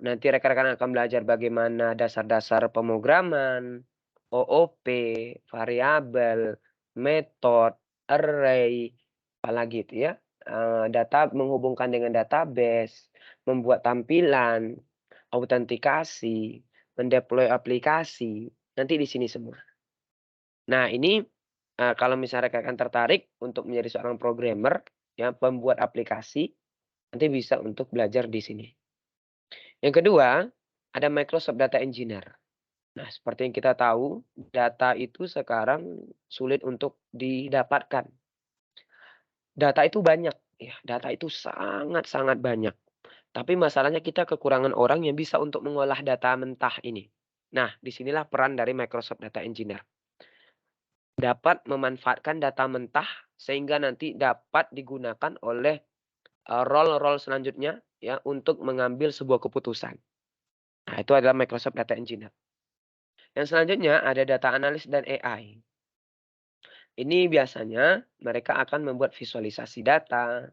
Nanti rekan-rekan akan belajar bagaimana dasar-dasar pemrograman, OOP, variabel, metode, array, apalagi itu ya. Data menghubungkan dengan database, membuat tampilan, autentikasi, mendeploy aplikasi, nanti di sini semua. Nah, ini kalau misalnya rekan-rekan tertarik untuk menjadi seorang programmer, ya, pembuat aplikasi, nanti bisa untuk belajar di sini. Yang kedua, ada Microsoft Data Engineer. Nah, seperti yang kita tahu, data itu sekarang sulit untuk didapatkan. Data itu banyak, ya, data itu sangat-sangat banyak. Tapi masalahnya kita kekurangan orang yang bisa untuk mengolah data mentah ini. Nah, disinilah peran dari Microsoft Data Engineer. Dapat memanfaatkan data mentah sehingga nanti dapat digunakan oleh role-role selanjutnya ya untuk mengambil sebuah keputusan. Nah, itu adalah Microsoft Data Engineer. Yang selanjutnya ada Data Analyst dan AI. Ini biasanya mereka akan membuat visualisasi data,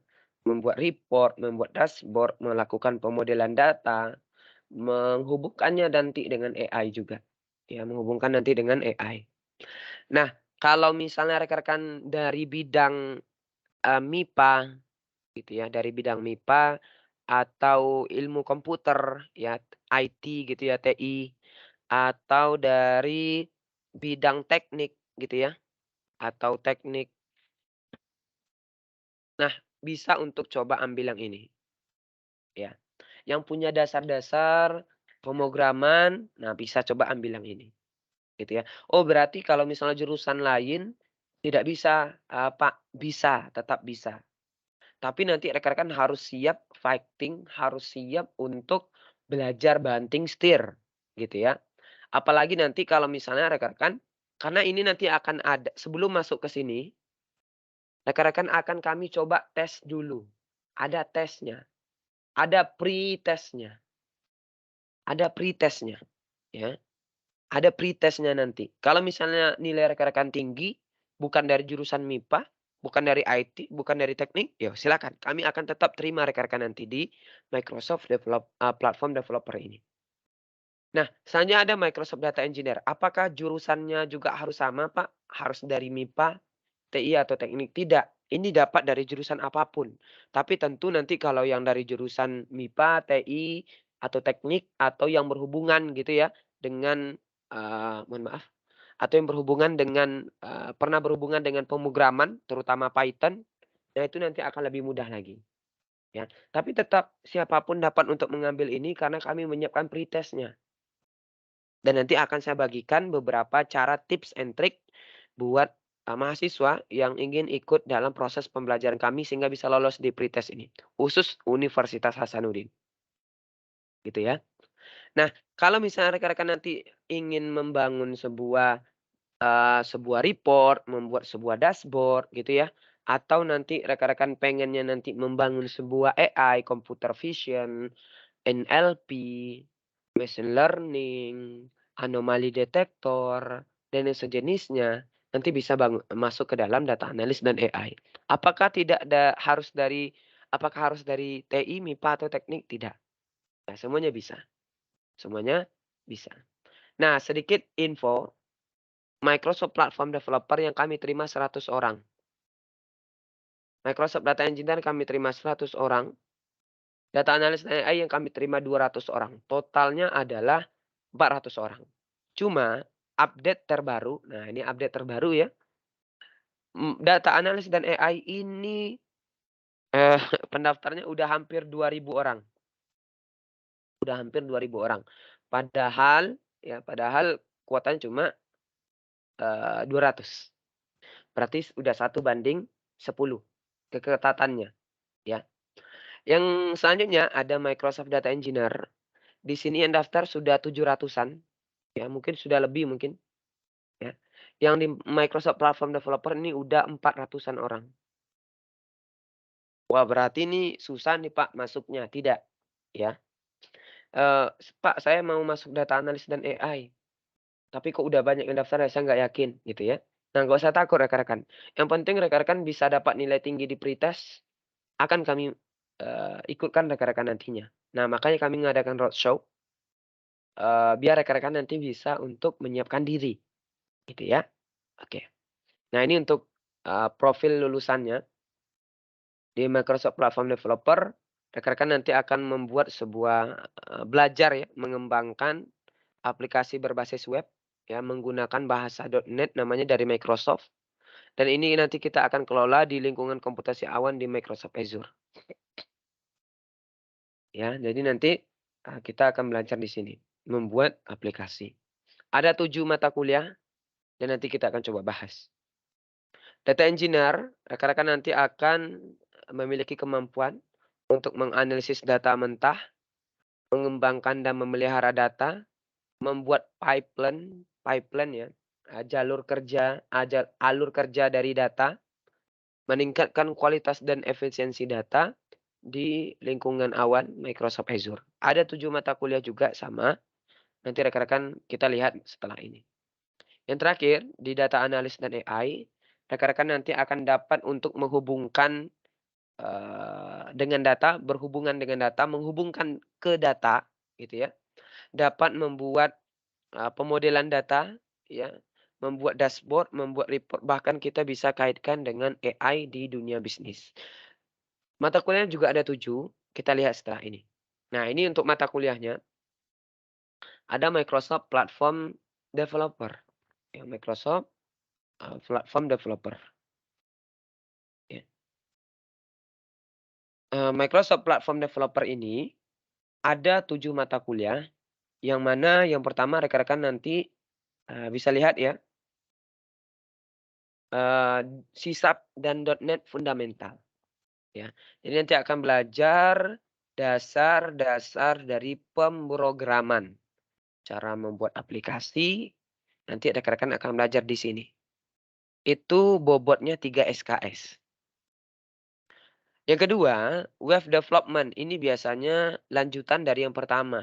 membuat report, membuat dashboard, melakukan pemodelan data, menghubungkannya nanti dengan AI juga. Ya, menghubungkan nanti dengan AI. Nah, kalau misalnya rekan-rekan dari bidang MIPA gitu ya, dari bidang MIPA atau ilmu komputer ya, IT gitu ya, TI, atau dari bidang teknik gitu ya, atau teknik. Nah, bisa untuk coba ambil yang ini. Ya. Yang punya dasar-dasar pemrograman, nah bisa coba ambil yang ini. Gitu ya. Oh, berarti kalau misalnya jurusan lain tidak bisa, Pak, bisa, tetap bisa. Tapi nanti rekan-rekan harus siap fighting, harus siap untuk belajar banting setir, gitu ya. Apalagi nanti kalau misalnya rekan-rekan, karena ini nanti akan ada sebelum masuk ke sini, rekan-rekan akan kami coba tes dulu. Ada tesnya, ada pre-testnya, ada pre-testnya, ya. Ada pre-testnya nanti. Kalau misalnya nilai rekan-rekan tinggi, bukan dari jurusan MIPA, bukan dari IT, bukan dari teknik, ya silakan. Kami akan tetap terima rekan-rekan nanti di Microsoft Platform Developer ini. Nah, selanjutnya ada Microsoft Data Engineer. Apakah jurusannya juga harus sama, Pak? Harus dari MIPA, TI atau teknik? Tidak. Ini dapat dari jurusan apapun. Tapi tentu nanti kalau yang dari jurusan MIPA, TI, atau teknik, atau yang berhubungan gitu ya dengan mohon maaf, atau yang berhubungan dengan pernah berhubungan dengan pemrograman, terutama Python, nah itu nanti akan lebih mudah lagi. Ya, tapi tetap siapapun dapat untuk mengambil ini karena kami menyiapkan pretestnya. Dan nanti akan saya bagikan beberapa cara tips and trick buat mahasiswa yang ingin ikut dalam proses pembelajaran kami sehingga bisa lolos di pretest ini, khusus Universitas Hasanuddin. Gitu ya. Nah, kalau misalnya rekan-rekan nanti ingin membangun sebuah report, membuat sebuah dashboard gitu ya, atau nanti rekan-rekan pengennya nanti membangun sebuah AI, computer vision, NLP, machine learning, anomaly detector, dan yang sejenisnya, nanti bisa masuk ke dalam data analis dan AI. Apakah harus dari TI, MIPA, atau teknik? Tidak. Nah, semuanya bisa. Semuanya bisa. Nah, sedikit info, Microsoft Platform Developer yang kami terima 100 orang. Microsoft Data Engineer kami terima 100 orang. Data Analyst dan AI yang kami terima 200 orang. Totalnya adalah 400 orang. Cuma update terbaru, nah ini update terbaru ya. Data Analyst dan AI ini pendaftarnya udah hampir 2.000 orang. Udah hampir 2.000 orang. Padahal kuotanya cuma 200. Berarti udah 1:10 keketatannya ya. Yang selanjutnya ada Microsoft Data Engineer. Di sini yang daftar sudah 700-an. Ya, mungkin sudah lebih mungkin. Ya. Yang di Microsoft Platform Developer ini udah 400-an orang. Wah, berarti ini susah nih Pak masuknya. Tidak. Ya. Pak, saya mau masuk data analis dan AI. Tapi kok udah banyak yang daftar ya, saya nggak yakin gitu ya. Nah, nggak usah takut rekan-rekan. Yang penting rekan-rekan bisa dapat nilai tinggi di pretest, akan kami ikutkan rekan-rekan nantinya. Nah, makanya kami mengadakan roadshow, biar rekan-rekan nanti bisa untuk menyiapkan diri, gitu ya. Oke. Nah, ini untuk profil lulusannya. Di Microsoft Platform Developer, rekan-rekan nanti akan membuat sebuah belajar ya, mengembangkan aplikasi berbasis web ya, menggunakan bahasa .NET namanya dari Microsoft. Dan ini nanti kita akan kelola di lingkungan komputasi awan di Microsoft Azure. Ya, jadi nanti kita akan belajar di sini membuat aplikasi. Ada 7 mata kuliah dan nanti kita akan coba bahas. Data engineer, rekan-rekan nanti akan memiliki kemampuan untuk menganalisis data mentah, mengembangkan dan memelihara data, membuat pipeline ya, alur kerja dari data, meningkatkan kualitas dan efisiensi data di lingkungan awan Microsoft Azure. Ada 7 mata kuliah juga sama. Nanti rekan-rekan kita lihat setelah ini. Yang terakhir, di data analis dan AI, rekan-rekan nanti akan dapat untuk menghubungkan dengan data, berhubungan dengan data, menghubungkan ke data, gitu ya. Dapat membuat pemodelan data, ya, membuat dashboard, membuat report, bahkan kita bisa kaitkan dengan AI di dunia bisnis. Mata kuliah juga ada 7, kita lihat setelah ini. Nah, ini untuk mata kuliahnya. Ada Microsoft Platform Developer. Ya, Microsoft Platform Developer. Ya. Microsoft Platform Developer ini ada 7 mata kuliah, yang mana yang pertama rekan-rekan nanti bisa lihat ya, C# dan .NET Fundamental. Ya. Jadi nanti akan belajar dasar-dasar dari pemrograman. Cara membuat aplikasi, nanti rekan-rekan akan belajar di sini. Itu bobotnya 3 SKS. Yang kedua, web development. Ini biasanya lanjutan dari yang pertama.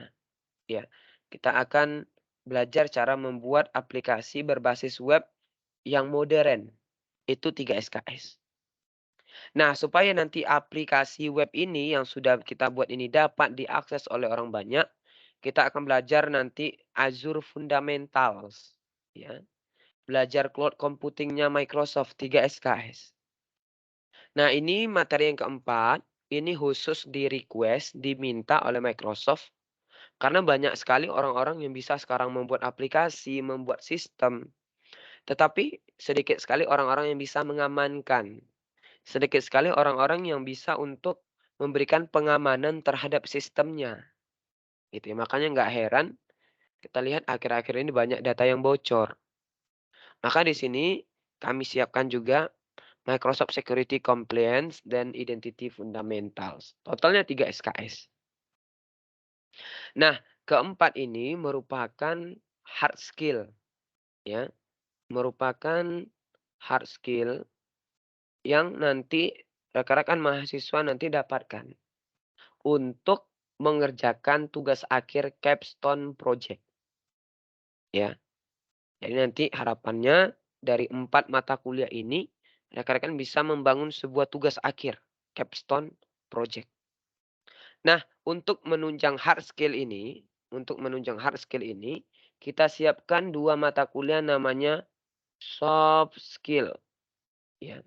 Ya, kita akan belajar cara membuat aplikasi berbasis web yang modern. Itu 3 SKS. Nah, supaya nanti aplikasi web ini yang sudah kita buat ini dapat diakses oleh orang banyak, kita akan belajar nanti Azure Fundamentals. Ya. Belajar cloud computingnya Microsoft 3 SKS. Nah, ini materi yang keempat, ini khusus di request, diminta oleh Microsoft. Karena banyak sekali orang-orang yang bisa sekarang membuat aplikasi, membuat sistem. Tetapi sedikit sekali orang-orang yang bisa mengamankan. Sedikit sekali orang-orang yang bisa untuk memberikan pengamanan terhadap sistemnya. Gitu ya. Makanya nggak heran kita lihat akhir-akhir ini banyak data yang bocor. Maka di sini kami siapkan juga Microsoft Security Compliance dan Identity Fundamentals. Totalnya 3 SKS. Nah, keempat ini merupakan hard skill, ya, merupakan hard skill yang nanti rekan-rekan mahasiswa nanti dapatkan untuk mengerjakan tugas akhir capstone project, ya. Jadi nanti harapannya dari 4 mata kuliah ini rekan-rekan bisa membangun sebuah tugas akhir capstone project. Nah, untuk menunjang hard skill ini, kita siapkan 2 mata kuliah namanya soft skill, ya.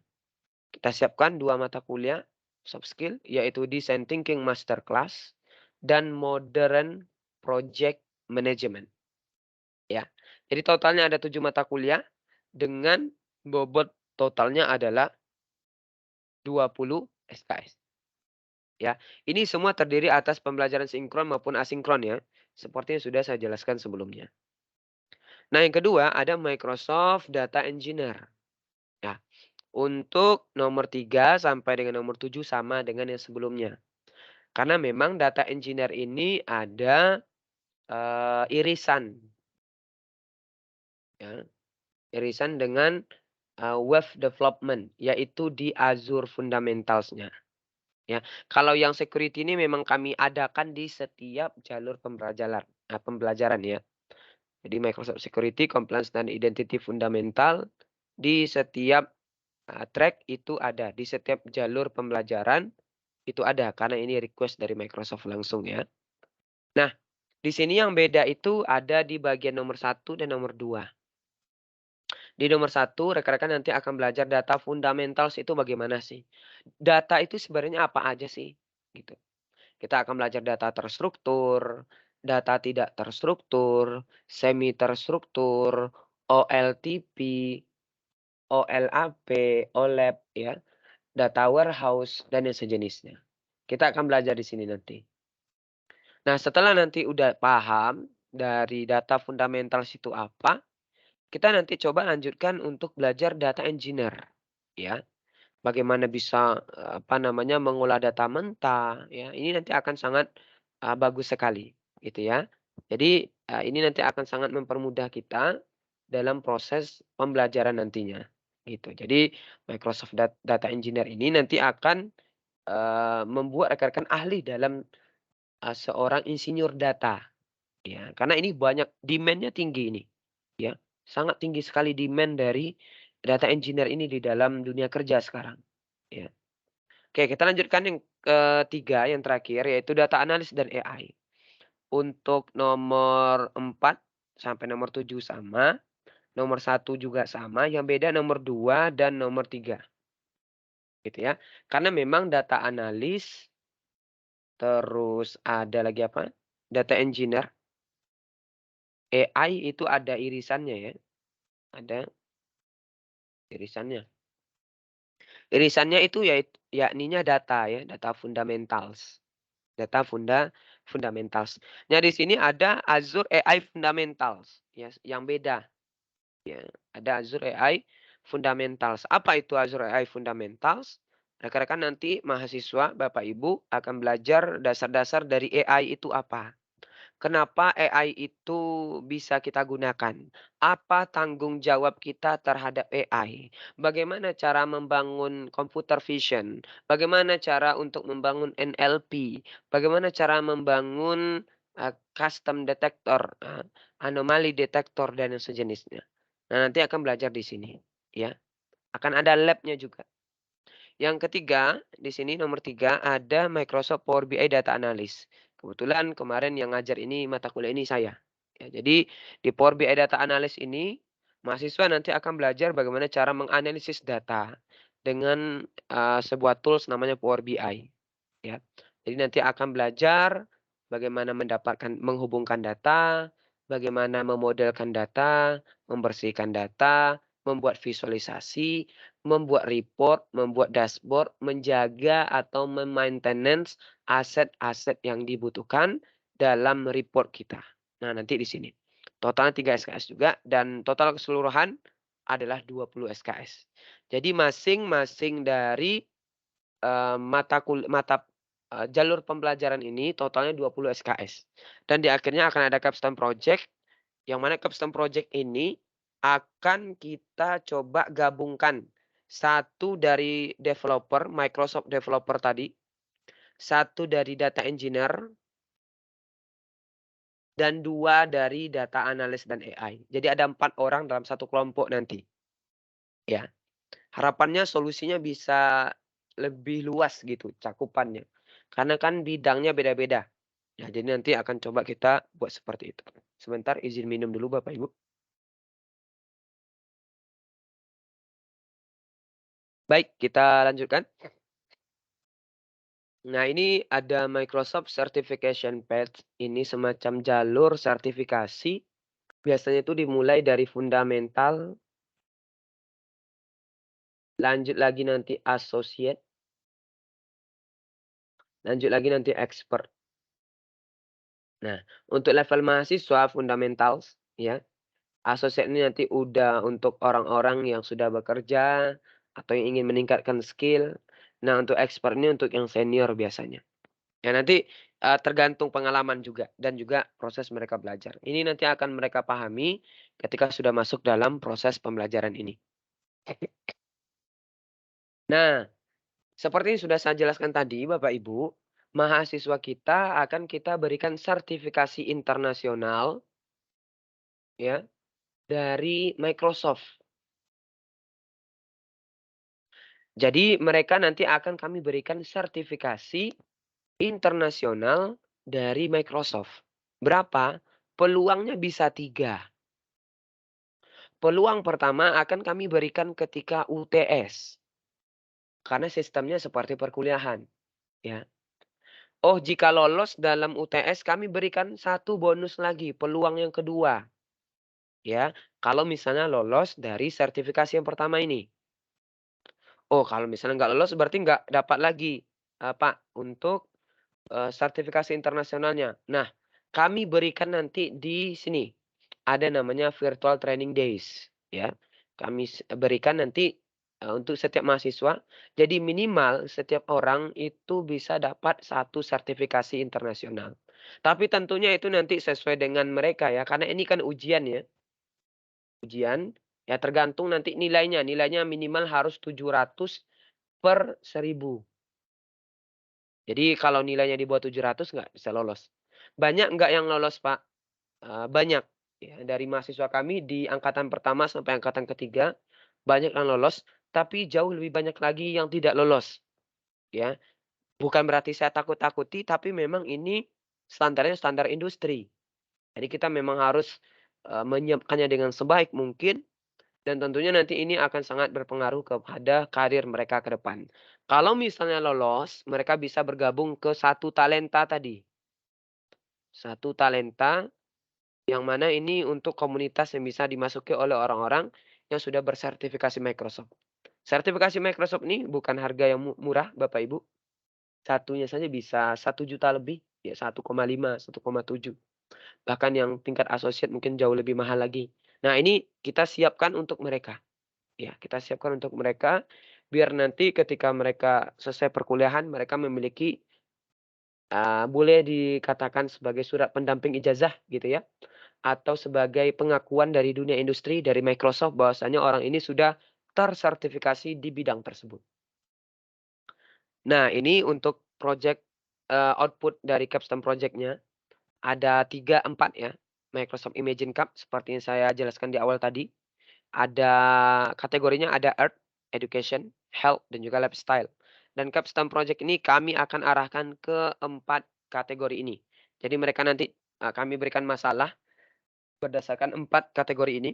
Kita siapkan 2 mata kuliah soft skill yaitu Design Thinking Masterclass dan Modern Project Management. Ya. Jadi totalnya ada 7 mata kuliah dengan bobot totalnya adalah 20 SKS. Ya, ini semua terdiri atas pembelajaran sinkron maupun asinkron ya, seperti yang sudah saya jelaskan sebelumnya. Nah, yang kedua ada Microsoft Data Engineer. Ya, untuk nomor 3 sampai dengan nomor 7 sama dengan yang sebelumnya. Karena memang data engineer ini ada irisan. Ya, irisan dengan web development, yaitu di Azure Fundamentals-nya. Ya, kalau yang security ini memang kami adakan di setiap jalur pembelajaran ya. Jadi Microsoft Security, Compliance, dan Identity Fundamental di setiap track itu ada. Di setiap jalur pembelajaran itu ada. Karena ini request dari Microsoft langsung ya. Nah, di sini yang beda itu ada di bagian nomor 1 dan nomor 2. Di nomor 1, rekan-rekan nanti akan belajar data fundamentals itu bagaimana sih. Data itu sebenarnya apa aja sih? Gitu. Kita akan belajar data terstruktur, data tidak terstruktur, semi terstruktur, OLTP, OLAP, OLAP ya, data warehouse dan yang sejenisnya. Kita akan belajar di sini nanti. Nah, setelah nanti udah paham dari data fundamentals itu apa, kita nanti coba lanjutkan untuk belajar data engineer ya. Bagaimana bisa mengolah data mentah ya. Ini nanti akan sangat bagus sekali gitu ya. Jadi ini nanti akan sangat mempermudah kita dalam proses pembelajaran nantinya gitu. Jadi Microsoft Data Engineer ini nanti akan membuat rekan-rekan ahli dalam seorang insinyur data ya. Karena ini banyak demand-nya tinggi ini ya. Sangat tinggi sekali demand dari data engineer ini di dalam dunia kerja sekarang ya. Oke, kita lanjutkan yang ketiga, yang terakhir, yaitu data analis dan AI. Untuk nomor 4 sampai nomor 7 sama, nomor 1 juga sama, yang beda nomor 2 dan nomor 3. Gitu ya. Karena memang data analis, terus ada lagi apa? Data engineer. AI itu ada irisannya ya. Ada irisannya. Irisannya itu yakninya data ya, data fundamentals. Data fundamentals. Nah, di sini ada Azure AI Fundamentals ya, yang beda. Ya, ada Azure AI Fundamentals. Apa itu Azure AI Fundamentals? Rekan-rekan nanti mahasiswa, Bapak Ibu akan belajar dasar-dasar dari AI itu apa. Kenapa AI itu bisa kita gunakan? Apa tanggung jawab kita terhadap AI? Bagaimana cara membangun computer vision? Bagaimana cara untuk membangun NLP? Bagaimana cara membangun custom detector, anomali detector dan yang sejenisnya. Nah, nanti akan belajar di sini, ya. Akan ada lab-nya juga. Yang ketiga, di sini nomor 3 ada Microsoft Power BI Data Analyst. Kebetulan kemarin yang ngajar ini mata kuliah ini saya. Ya, jadi di Power BI Data Analyst ini mahasiswa nanti akan belajar bagaimana cara menganalisis data dengan sebuah tools namanya Power BI. Ya. Jadi nanti akan belajar bagaimana menghubungkan data, bagaimana memodelkan data, membersihkan data, membuat visualisasi, membuat report, membuat dashboard, menjaga atau memaintenance aset-aset yang dibutuhkan dalam report kita. Nah, nanti di sini. Totalnya 3 SKS juga dan total keseluruhan adalah 20 SKS. Jadi masing-masing dari jalur pembelajaran ini totalnya 20 SKS. Dan di akhirnya akan ada capstone project, yang mana capstone project ini akan kita coba gabungkan. Satu dari developer, Microsoft developer tadi, satu dari data engineer, dan 2 dari data analis dan AI. Jadi ada 4 orang dalam satu kelompok nanti. Ya. Harapannya solusinya bisa lebih luas gitu cakupannya. Karena kan bidangnya beda-beda. Ya, jadi nanti akan coba kita buat seperti itu. Sebentar izin minum dulu Bapak Ibu. Baik, kita lanjutkan. Nah, ini ada Microsoft Certification Path. Ini semacam jalur sertifikasi. Biasanya itu dimulai dari fundamental, lanjut lagi nanti associate, lanjut lagi nanti expert. Nah, untuk level mahasiswa fundamentals ya, associate ini nanti udah untuk orang-orang yang sudah bekerja atau yang ingin meningkatkan skill. Nah, untuk expert ini untuk yang senior biasanya. Ya nanti tergantung pengalaman juga dan juga proses mereka belajar. Ini nanti akan mereka pahami ketika sudah masuk dalam proses pembelajaran ini. Nah, seperti yang sudah saya jelaskan tadi Bapak Ibu, mahasiswa kita akan kita berikan sertifikasi internasional ya dari Microsoft. Jadi mereka nanti akan kami berikan sertifikasi internasional dari Microsoft. Berapa? Peluangnya bisa 3. Peluang pertama akan kami berikan ketika UTS. Karena sistemnya seperti perkuliahan. Ya. Oh, jika lolos dalam UTS kami berikan 1 bonus lagi, peluang yang kedua. Ya, kalau misalnya lolos dari sertifikasi yang pertama ini. Oh, kalau misalnya nggak lolos berarti nggak dapat lagi, Pak, untuk sertifikasi internasionalnya. Nah, kami berikan nanti di sini, ada namanya virtual training days, ya. Kami berikan nanti, untuk setiap mahasiswa. Jadi minimal setiap orang itu bisa dapat 1 sertifikasi internasional. Tapi tentunya itu nanti sesuai dengan mereka ya, karena ini kan ujian ya. Ujian, ya tergantung nanti nilainya. Nilainya minimal harus 700 per 1000. Jadi kalau nilainya di bawah 700 nggak bisa lolos. Banyak nggak yang lolos, Pak? Banyak. Ya, dari mahasiswa kami di angkatan pertama sampai angkatan ketiga, banyak yang lolos, tapi jauh lebih banyak lagi yang tidak lolos. Ya, bukan berarti saya takut-takuti, tapi memang ini standarnya standar industri. Jadi kita memang harus, menyiapkannya dengan sebaik mungkin dan tentunya nanti ini akan sangat berpengaruh kepada karir mereka ke depan. Kalau misalnya lolos, mereka bisa bergabung ke Satu Talenta tadi. Satu Talenta, yang mana ini untuk komunitas yang bisa dimasuki oleh orang-orang yang sudah bersertifikasi Microsoft. Sertifikasi Microsoft ini bukan harga yang murah Bapak Ibu. Satunya saja bisa 1 juta lebih, ya 1,5, 1,7. Bahkan yang tingkat associate mungkin jauh lebih mahal lagi. Nah ini kita siapkan untuk mereka. Ya, kita siapkan untuk mereka biar nanti ketika mereka selesai perkuliahan mereka memiliki boleh dikatakan sebagai surat pendamping ijazah gitu ya, atau sebagai pengakuan dari dunia industri dari Microsoft bahwasanya orang ini sudah tersertifikasi di bidang tersebut. Nah, ini untuk project output dari capstone project-nya ada 3, 4 ya. Microsoft Imagine Cup seperti yang saya jelaskan di awal tadi. Ada kategorinya ada Earth, Education, Health, dan juga Lifestyle. Dan capstone project ini kami akan arahkan ke 4 kategori ini. Jadi mereka nanti kami berikan masalah berdasarkan 4 kategori ini.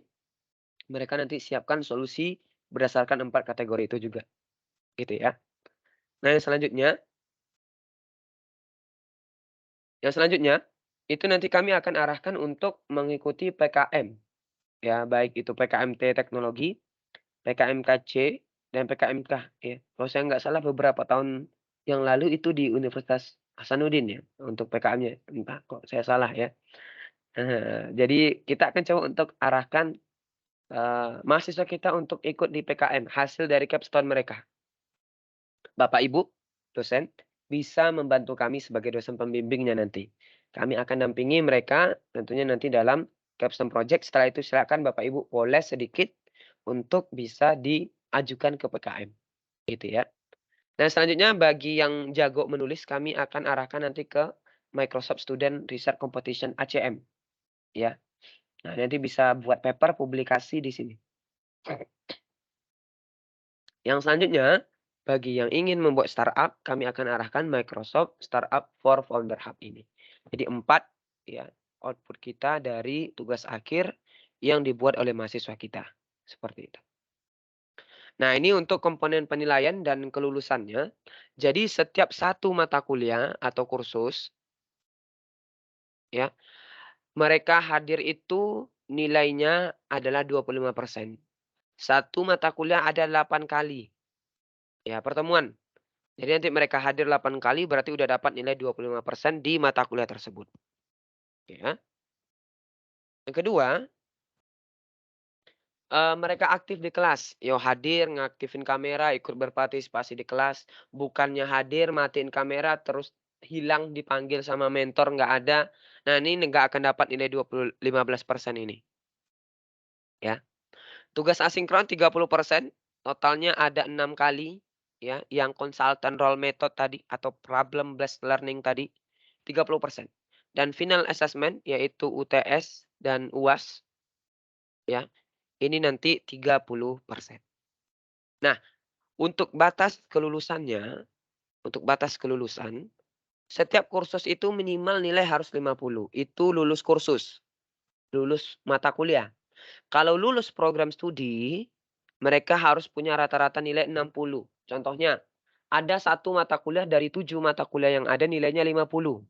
Mereka nanti siapkan solusi berdasarkan 4 kategori itu juga. Gitu ya. Nah, yang selanjutnya itu nanti kami akan arahkan untuk mengikuti PKM. Ya, baik itu PKMT teknologi, PKMKC, dan PKMK ya. Kalau saya nggak salah beberapa tahun yang lalu itu di Universitas Hasanuddin ya untuk PKM-nya. Entah kok saya salah ya. Jadi kita akan coba untuk arahkan mahasiswa kita untuk ikut di PKM, hasil dari capstone mereka. Bapak Ibu, dosen, bisa membantu kami sebagai dosen pembimbingnya nanti. Kami akan dampingi mereka tentunya nanti dalam capstone project. Setelah itu silakan Bapak Ibu poles sedikit untuk bisa diajukan ke PKM. Gitu ya. Nah, selanjutnya bagi yang jago menulis, kami akan arahkan nanti ke Microsoft Student Research Competition ACM. Ya. Nah, nanti bisa buat paper publikasi di sini. Yang selanjutnya, bagi yang ingin membuat startup, kami akan arahkan Microsoft Startup for Founder Hub ini. Jadi 4 ya output kita dari tugas akhir yang dibuat oleh mahasiswa kita. Seperti itu. Nah, ini untuk komponen penilaian dan kelulusannya. Jadi setiap satu mata kuliah atau kursus ya, mereka hadir itu nilainya adalah 25%. Satu mata kuliah ada 8 kali. Ya, pertemuan. Jadi nanti mereka hadir 8 kali berarti udah dapat nilai 25% di mata kuliah tersebut. Ya. Yang kedua, mereka aktif di kelas. Yo hadir, ngaktifin kamera, ikut berpartisipasi di kelas. Bukannya hadir, matiin kamera, terus hilang dipanggil sama mentor, nggak ada. Nah, ini nggak akan dapat nilai 15% ini. Ya. Tugas asinkron 30%, totalnya ada 6 kali. Ya, yang konsultan role method tadi atau problem based learning tadi 30%. Dan final assessment yaitu UTS dan UAS ya. Ini nanti 30%. Nah, untuk batas kelulusannya, untuk batas kelulusan, setiap kursus itu minimal nilai harus 50. Itu lulus kursus, lulus mata kuliah. Kalau lulus program studi, mereka harus punya rata-rata nilai 60. Contohnya, ada satu mata kuliah dari 7 mata kuliah yang ada nilainya 50.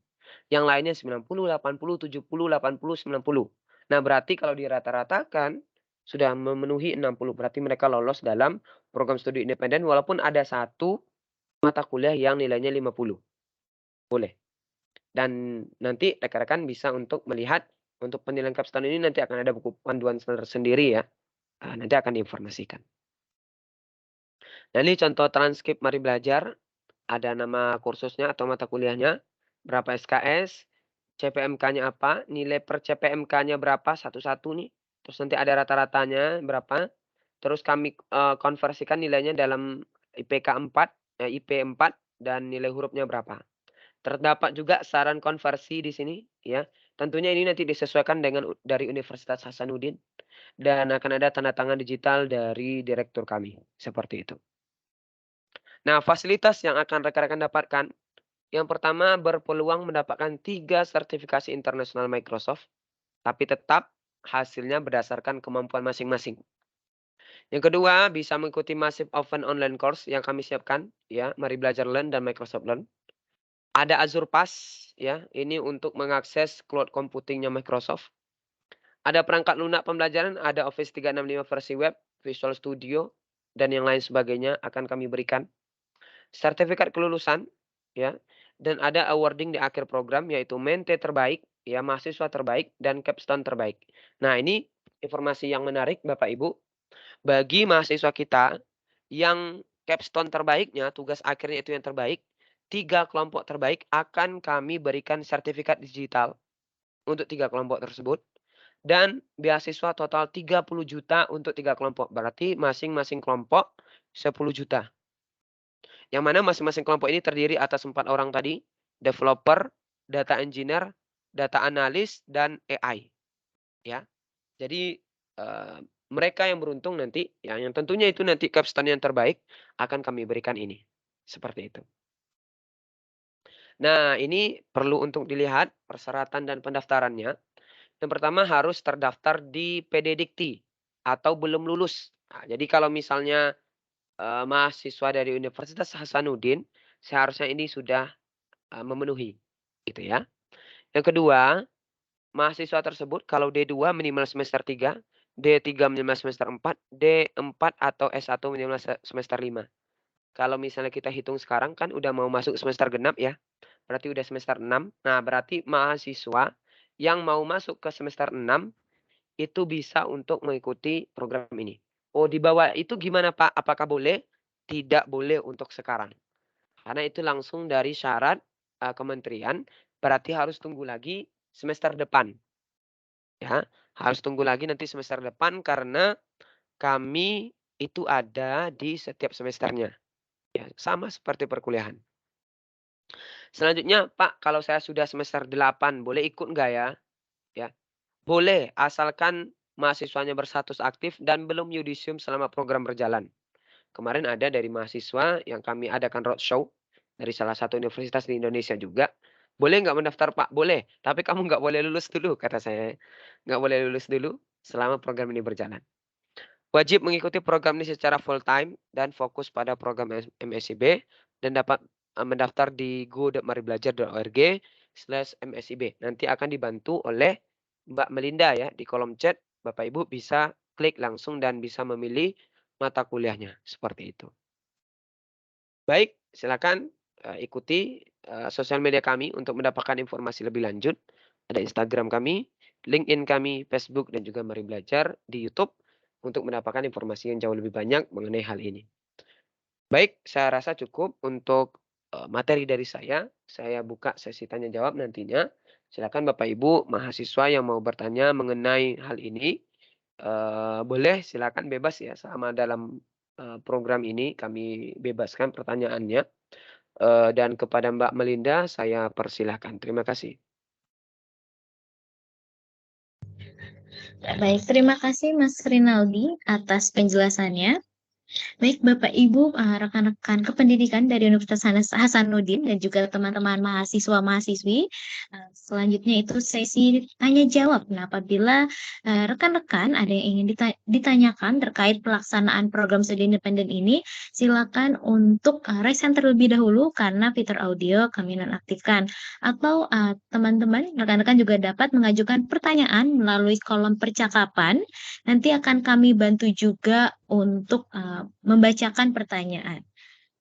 Yang lainnya 90, 80, 70, 80, 90. Nah, berarti kalau dirata-ratakan sudah memenuhi 60. Berarti mereka lolos dalam program studi independen walaupun ada satu mata kuliah yang nilainya 50. Boleh. Dan nanti rekan-rekan bisa untuk melihat untuk penilaian capstone ini nanti akan ada buku panduan tersendiri ya. Nanti akan diinformasikan. Nah, ini contoh transkrip Mari Belajar. Ada nama kursusnya atau mata kuliahnya, berapa SKS, CPMK-nya apa, nilai per CPMK-nya berapa, satu-satu nih. Terus nanti ada rata-ratanya berapa. Terus kami konversikan nilainya dalam IPK 4, IP 4, dan nilai hurufnya berapa. Terdapat juga saran konversi di sini ya. Tentunya ini nanti disesuaikan dengan dari Universitas Hasanuddin dan akan ada tanda tangan digital dari direktur kami. Seperti itu. Nah, fasilitas yang akan rekan-rekan dapatkan. Yang pertama berpeluang mendapatkan 3 sertifikasi internasional Microsoft. Tapi tetap hasilnya berdasarkan kemampuan masing-masing. Yang kedua bisa mengikuti Massive Open Online Course yang kami siapkan. Ya, Mari Belajar Learn dan Microsoft Learn. Ada Azure Pass, ya, ini untuk mengakses cloud computingnya Microsoft. Ada perangkat lunak pembelajaran, ada Office 365 versi web, Visual Studio, dan yang lain sebagainya akan kami berikan. Sertifikat kelulusan, ya, dan ada awarding di akhir program yaitu Mente terbaik, ya, mahasiswa terbaik, dan capstone terbaik. Nah, ini informasi yang menarik Bapak Ibu. Bagi mahasiswa kita yang capstone terbaiknya, tugas akhirnya itu yang terbaik, 3 kelompok terbaik akan kami berikan sertifikat digital untuk 3 kelompok tersebut. Dan beasiswa total 30 juta untuk 3 kelompok. Berarti masing-masing kelompok 10 juta. Yang mana masing-masing kelompok ini terdiri atas 4 orang tadi. Developer, data engineer, data analis, dan AI. Ya. Jadi mereka yang beruntung nanti, ya, yang tentunya itu nanti capstone yang terbaik akan kami berikan ini. Seperti itu. Nah, ini perlu untuk dilihat persyaratan dan pendaftarannya. Yang pertama harus terdaftar di PD Dikti atau belum lulus. Nah, jadi kalau misalnya mahasiswa dari Universitas Hasanuddin, seharusnya ini sudah memenuhi, gitu ya. Yang kedua, mahasiswa tersebut kalau D2 minimal semester 3, D3 minimal semester 4, D4 atau S1 minimal semester 5. Kalau misalnya kita hitung sekarang kan udah mau masuk semester genap ya. Berarti udah semester 6. Nah, berarti mahasiswa yang mau masuk ke semester 6 itu bisa untuk mengikuti program ini. Oh, di bawah itu gimana Pak? Apakah boleh? Tidak boleh untuk sekarang. Karena itu langsung dari syarat kementerian, berarti harus tunggu lagi semester depan. Ya, harus tunggu lagi nanti semester depan karena kami itu ada di setiap semesternya. Ya, sama seperti perkuliahan. Selanjutnya, Pak, kalau saya sudah semester 8, boleh ikut nggak ya? Ya, boleh, asalkan mahasiswanya berstatus aktif dan belum yudisium selama program berjalan. Kemarin ada dari mahasiswa yang kami adakan roadshow dari salah satu universitas di Indonesia juga. Boleh nggak mendaftar Pak? Boleh, tapi kamu nggak boleh lulus dulu, kata saya. Nggak boleh lulus dulu selama program ini berjalan. Wajib mengikuti program ini secara full time dan fokus pada program MSIB dan dapat mendaftar di go.maribelajar.org/msib. Nanti akan dibantu oleh Mbak Melinda ya di kolom chat. Bapak Ibu bisa klik langsung dan bisa memilih mata kuliahnya seperti itu. Baik, silakan ikuti sosial media kami untuk mendapatkan informasi lebih lanjut. Ada Instagram kami, LinkedIn kami, Facebook dan juga Mari Belajar di YouTube untuk mendapatkan informasi yang jauh lebih banyak mengenai hal ini. Baik, saya rasa cukup untuk materi dari saya. Saya buka sesi tanya jawab nantinya. Silakan Bapak Ibu mahasiswa yang mau bertanya mengenai hal ini, boleh silakan bebas ya sama dalam program ini kami bebaskan pertanyaannya. Dan kepada Mbak Melinda saya persilahkan. Terima kasih. Baik, terima kasih Mas Rinaldi atas penjelasannya. Baik Bapak Ibu, rekan-rekan kependidikan dari Universitas Hasanuddin dan juga teman-teman mahasiswa-mahasiswi, selanjutnya itu sesi tanya jawab. Nah, apabila rekan-rekan ada yang ingin ditanyakan terkait pelaksanaan program studi independen ini, silakan untuk raise hand terlebih dahulu karena fitur audio kami nonaktifkan. Atau teman-teman, rekan-rekan juga dapat mengajukan pertanyaan melalui kolom percakapan. Nanti akan kami bantu juga untuk membacakan pertanyaan.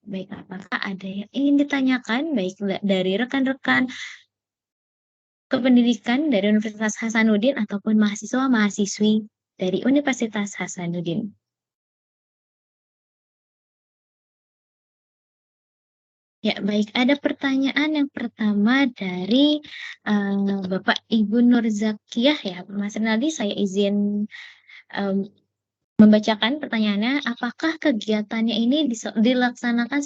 Baik, apakah ada yang ingin ditanyakan baik dari rekan-rekan kependidikan dari Universitas Hasanuddin ataupun mahasiswa-mahasiswi dari Universitas Hasanuddin? Ya, baik. Ada pertanyaan yang pertama dari Bapak Ibu Nur Zakiyah ya, Mas Rinaldi. Saya izin membacakan pertanyaannya. Apakah kegiatannya ini dilaksanakan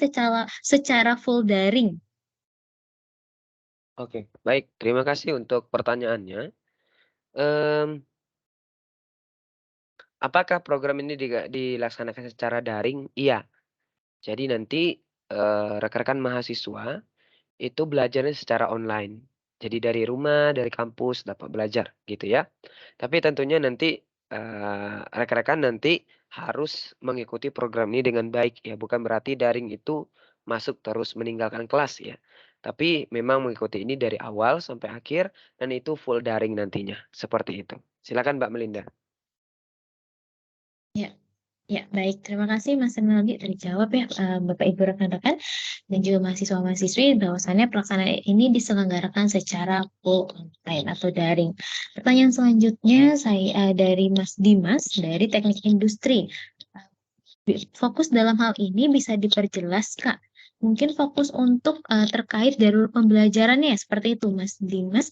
secara full daring? Oke, baik. Terima kasih untuk pertanyaannya. Apakah program ini dilaksanakan secara daring? Iya. Jadi nanti rekan-rekan mahasiswa itu belajarnya secara online. Jadi dari rumah, dari kampus dapat belajar gitu ya. Tapi tentunya nanti rekan-rekan nanti harus mengikuti program ini dengan baik ya. Bukan berarti daring itu masuk terus meninggalkan kelas ya. Tapi memang mengikuti ini dari awal sampai akhir dan itu full daring nantinya. Seperti itu. Silakan Mbak Melinda. Ya, ya baik. Terima kasih Mas Rinaldi terjawab ya Bapak Ibu rekan-rekan dan juga mahasiswa-mahasiswi bahwasannya pelaksanaan ini diselenggarakan secara full online atau daring. Pertanyaan selanjutnya saya dari Mas Dimas dari Teknik Industri. Fokus dalam hal ini bisa diperjelas Kak. Mungkin fokus untuk terkait jalur pembelajarannya seperti itu Mas Dimas.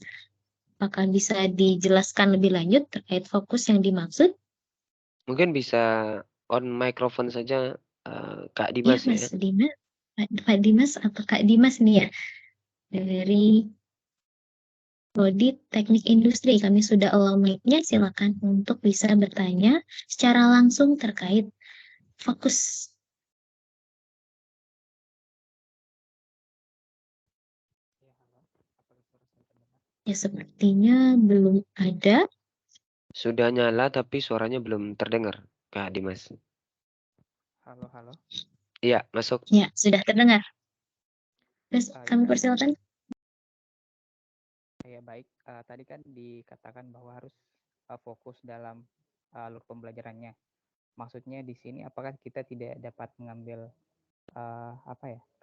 Apakah bisa dijelaskan lebih lanjut terkait fokus yang dimaksud? Mungkin bisa on microphone saja Kak Iya Dimas Mas ya. Dimas, Pak Dimas atau Kak Dimas nih ya dari Prodi Teknik Industri. Kami sudah allow mic-nya, silakan untuk bisa bertanya secara langsung terkait fokus. Ya sepertinya belum ada. Sudah nyala tapi suaranya belum terdengar Kak Dimas. Halo, halo. Iya, masuk. Ya, sudah terdengar. Terus kami Ya. persilakan. Ya, baik. Tadi kan dikatakan bahwa harus fokus dalam alur pembelajarannya. Maksudnya di sini apakah kita tidak dapat mengambil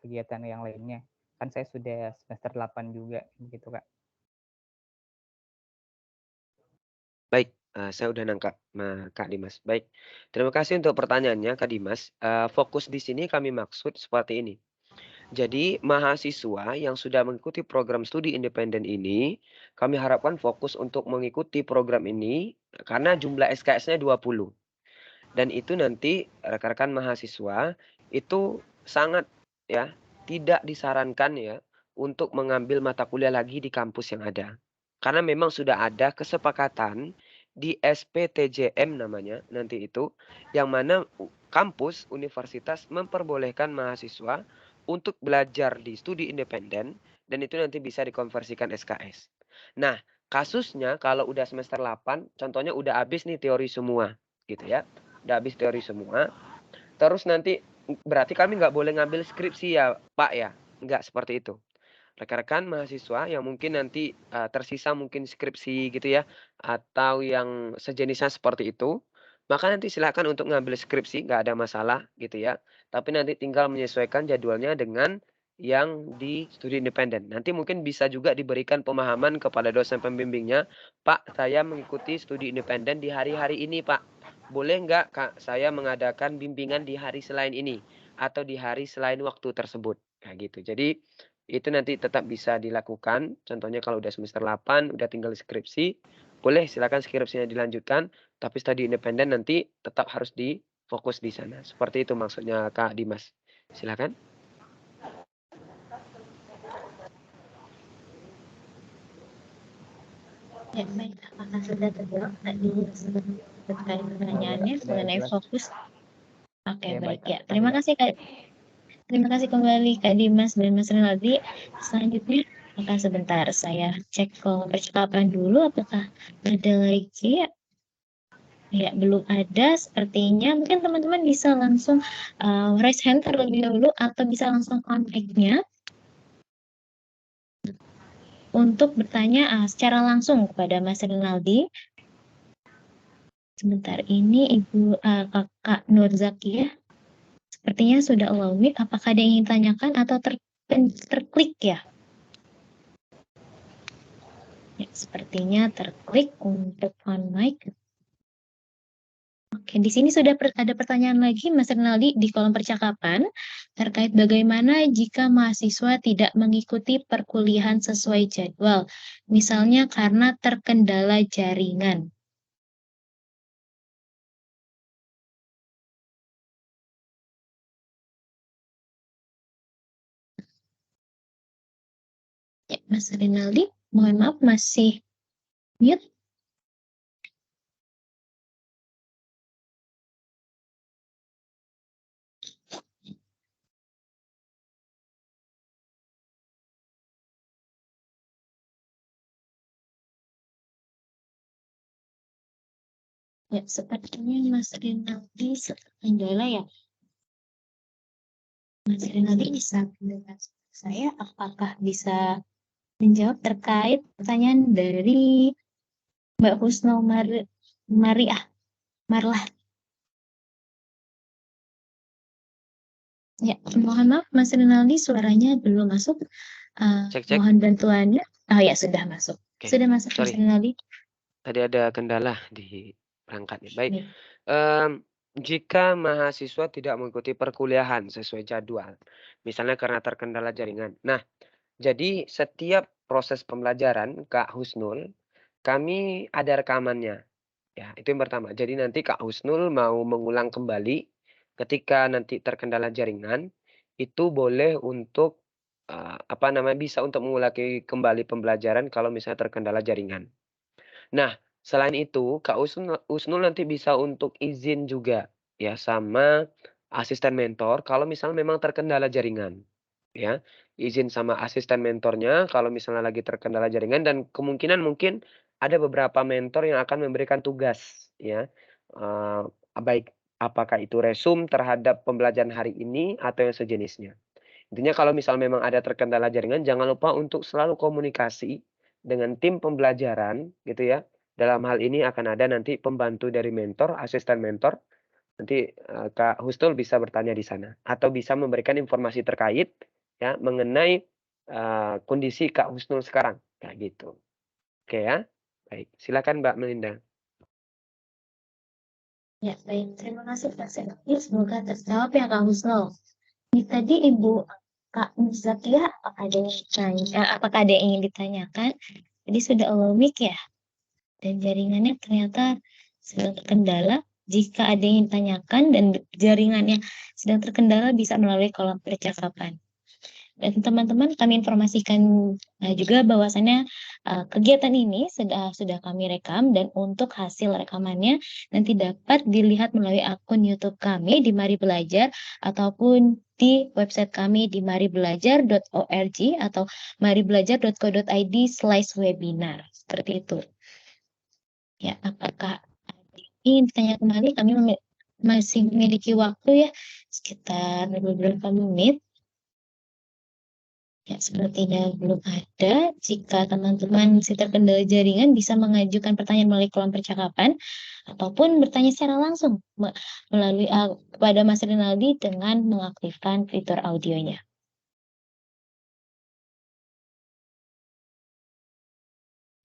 kegiatan yang lainnya? Kan saya sudah semester 8 juga, begitu Kak. Baik, Saya udah nangkap, Kak Dimas. Baik, terima kasih untuk pertanyaannya, Kak Dimas. Fokus di sini kami maksud seperti ini. Jadi mahasiswa yang sudah mengikuti program studi independen ini, kami harapkan fokus untuk mengikuti program ini karena jumlah SKS-nya 20. Dan itu nanti rekan-rekan mahasiswa itu sangat ya, tidak disarankan ya untuk mengambil mata kuliah lagi di kampus yang ada. Karena memang sudah ada kesepakatan di SPTJM namanya nanti itu, yang mana kampus universitas memperbolehkan mahasiswa untuk belajar di studi independen dan itu nanti bisa dikonversikan SKS. Nah, kasusnya kalau udah semester 8, contohnya udah habis nih teori semua, gitu ya. Udah habis teori semua, terus nanti berarti kami nggak boleh ngambil skripsi ya, Pak ya? Nggak seperti itu. Rekan-rekan mahasiswa yang mungkin nanti tersisa mungkin skripsi gitu ya, atau yang sejenisnya seperti itu, maka nanti silakan untuk ngambil skripsi, nggak ada masalah gitu ya. Tapi nanti tinggal menyesuaikan jadwalnya dengan yang di studi independen. Nanti mungkin bisa juga diberikan pemahaman kepada dosen pembimbingnya, Pak, saya mengikuti studi independen di hari-hari ini, Pak. Boleh nggak, Kak, saya mengadakan bimbingan di hari selain ini atau di hari selain waktu tersebut? Kayak gitu. Jadi itu nanti tetap bisa dilakukan, contohnya kalau udah semester 8, udah tinggal skripsi, boleh silakan skripsinya dilanjutkan, tapi studi independen nanti tetap harus difokus di sana. Seperti itu maksudnya Kak Dimas. Silakan. Ya, baik. Apakah sudah terjawab tadi terkait pertanyaannya mengenai fokus? Oke, baik ya. Terima kasih Kak. Terima kasih kembali Kak Dimas dan Mas Renaldi. Selanjutnya, apakah sebentar saya cek kolom percakapan dulu apakah ada lagi ya? Ya, belum ada sepertinya. Mungkin teman-teman bisa langsung raise hand terlebih dahulu atau bisa langsung on mic-nya untuk bertanya secara langsung kepada Mas Renaldi. Sebentar ini Ibu Kakak Nur Zakiyah sepertinya sudah allow mic. Apakah ada yang ingin tanyakan atau terklik ya? Ya, sepertinya terklik untuk on mic. Oke, di sini sudah ada pertanyaan lagi Mas Renaldi di kolom percakapan terkait bagaimana jika mahasiswa tidak mengikuti perkuliahan sesuai jadwal, misalnya karena terkendala jaringan. Ya, Mas Renaldi, mohon maaf masih mute. Ya, sepertinya Mas Renaldi terkendala ya. Mas Renaldi bisa mendengar saya, apakah bisa menjawab terkait pertanyaan dari Mbak Husnul Marlah. Ya, mohon maaf Mas Renaldi suaranya belum masuk. Cek. Mohon bantuannya. Oh ya, sudah masuk. Oke, Sudah masuk Mas sorry. Renaldi. Tadi ada kendala di perangkatnya. Baik. Baik. Jika mahasiswa tidak mengikuti perkuliahan sesuai jadwal, misalnya karena terkendala jaringan. Nah, jadi setiap proses pembelajaran Kak Husnul, kami ada rekamannya. Ya, itu yang pertama. Jadi nanti Kak Husnul mau mengulang kembali ketika nanti terkendala jaringan, itu boleh untuk bisa untuk mengulangi kembali pembelajaran kalau misalnya terkendala jaringan. Nah, selain itu Kak Husnul nanti bisa untuk izin juga ya sama asisten mentor kalau misalnya memang terkendala jaringan. Ya, izin sama asisten mentornya kalau misalnya lagi terkendala jaringan dan kemungkinan mungkin ada beberapa mentor yang akan memberikan tugas ya, baik apakah itu resum terhadap pembelajaran hari ini atau yang sejenisnya. Intinya kalau misal memang ada terkendala jaringan jangan lupa untuk selalu komunikasi dengan tim pembelajaran gitu ya. Dalam hal ini akan ada nanti pembantu dari mentor, asisten mentor. Nanti Kak Husnul bisa bertanya di sana atau bisa memberikan informasi terkait ya mengenai kondisi Kak Husnul sekarang kayak gitu. Oke ya. Baik, silakan Mbak Melinda. Ya, baik. Terima kasih Kak Selvi. Semoga terjawab ya Kak Husnul. Ini tadi Ibu Kak Zakia, apakah ada yang ingin ditanyakan? Tadi sudah all mic ya, dan jaringannya ternyata sedang terkendala. Jika ada yang ditanyakan dan jaringannya sedang terkendala, bisa melalui kolom percakapan. Dan teman-teman kami informasikan juga bahwasannya kegiatan ini sudah kami rekam, dan untuk hasil rekamannya nanti dapat dilihat melalui akun YouTube kami di Mari Belajar ataupun di website kami di maribelajar.org atau maribelajar.co.id/webinar. Seperti itu. Ya, apakah ingin ditanya kembali? Kami masih memiliki waktu ya sekitar beberapa menit. Ya, sepertinya belum ada. Jika teman-teman masih terkendala jaringan, bisa mengajukan pertanyaan melalui kolom percakapan ataupun bertanya secara langsung melalui kepada Mas Rinaldi dengan mengaktifkan fitur audionya.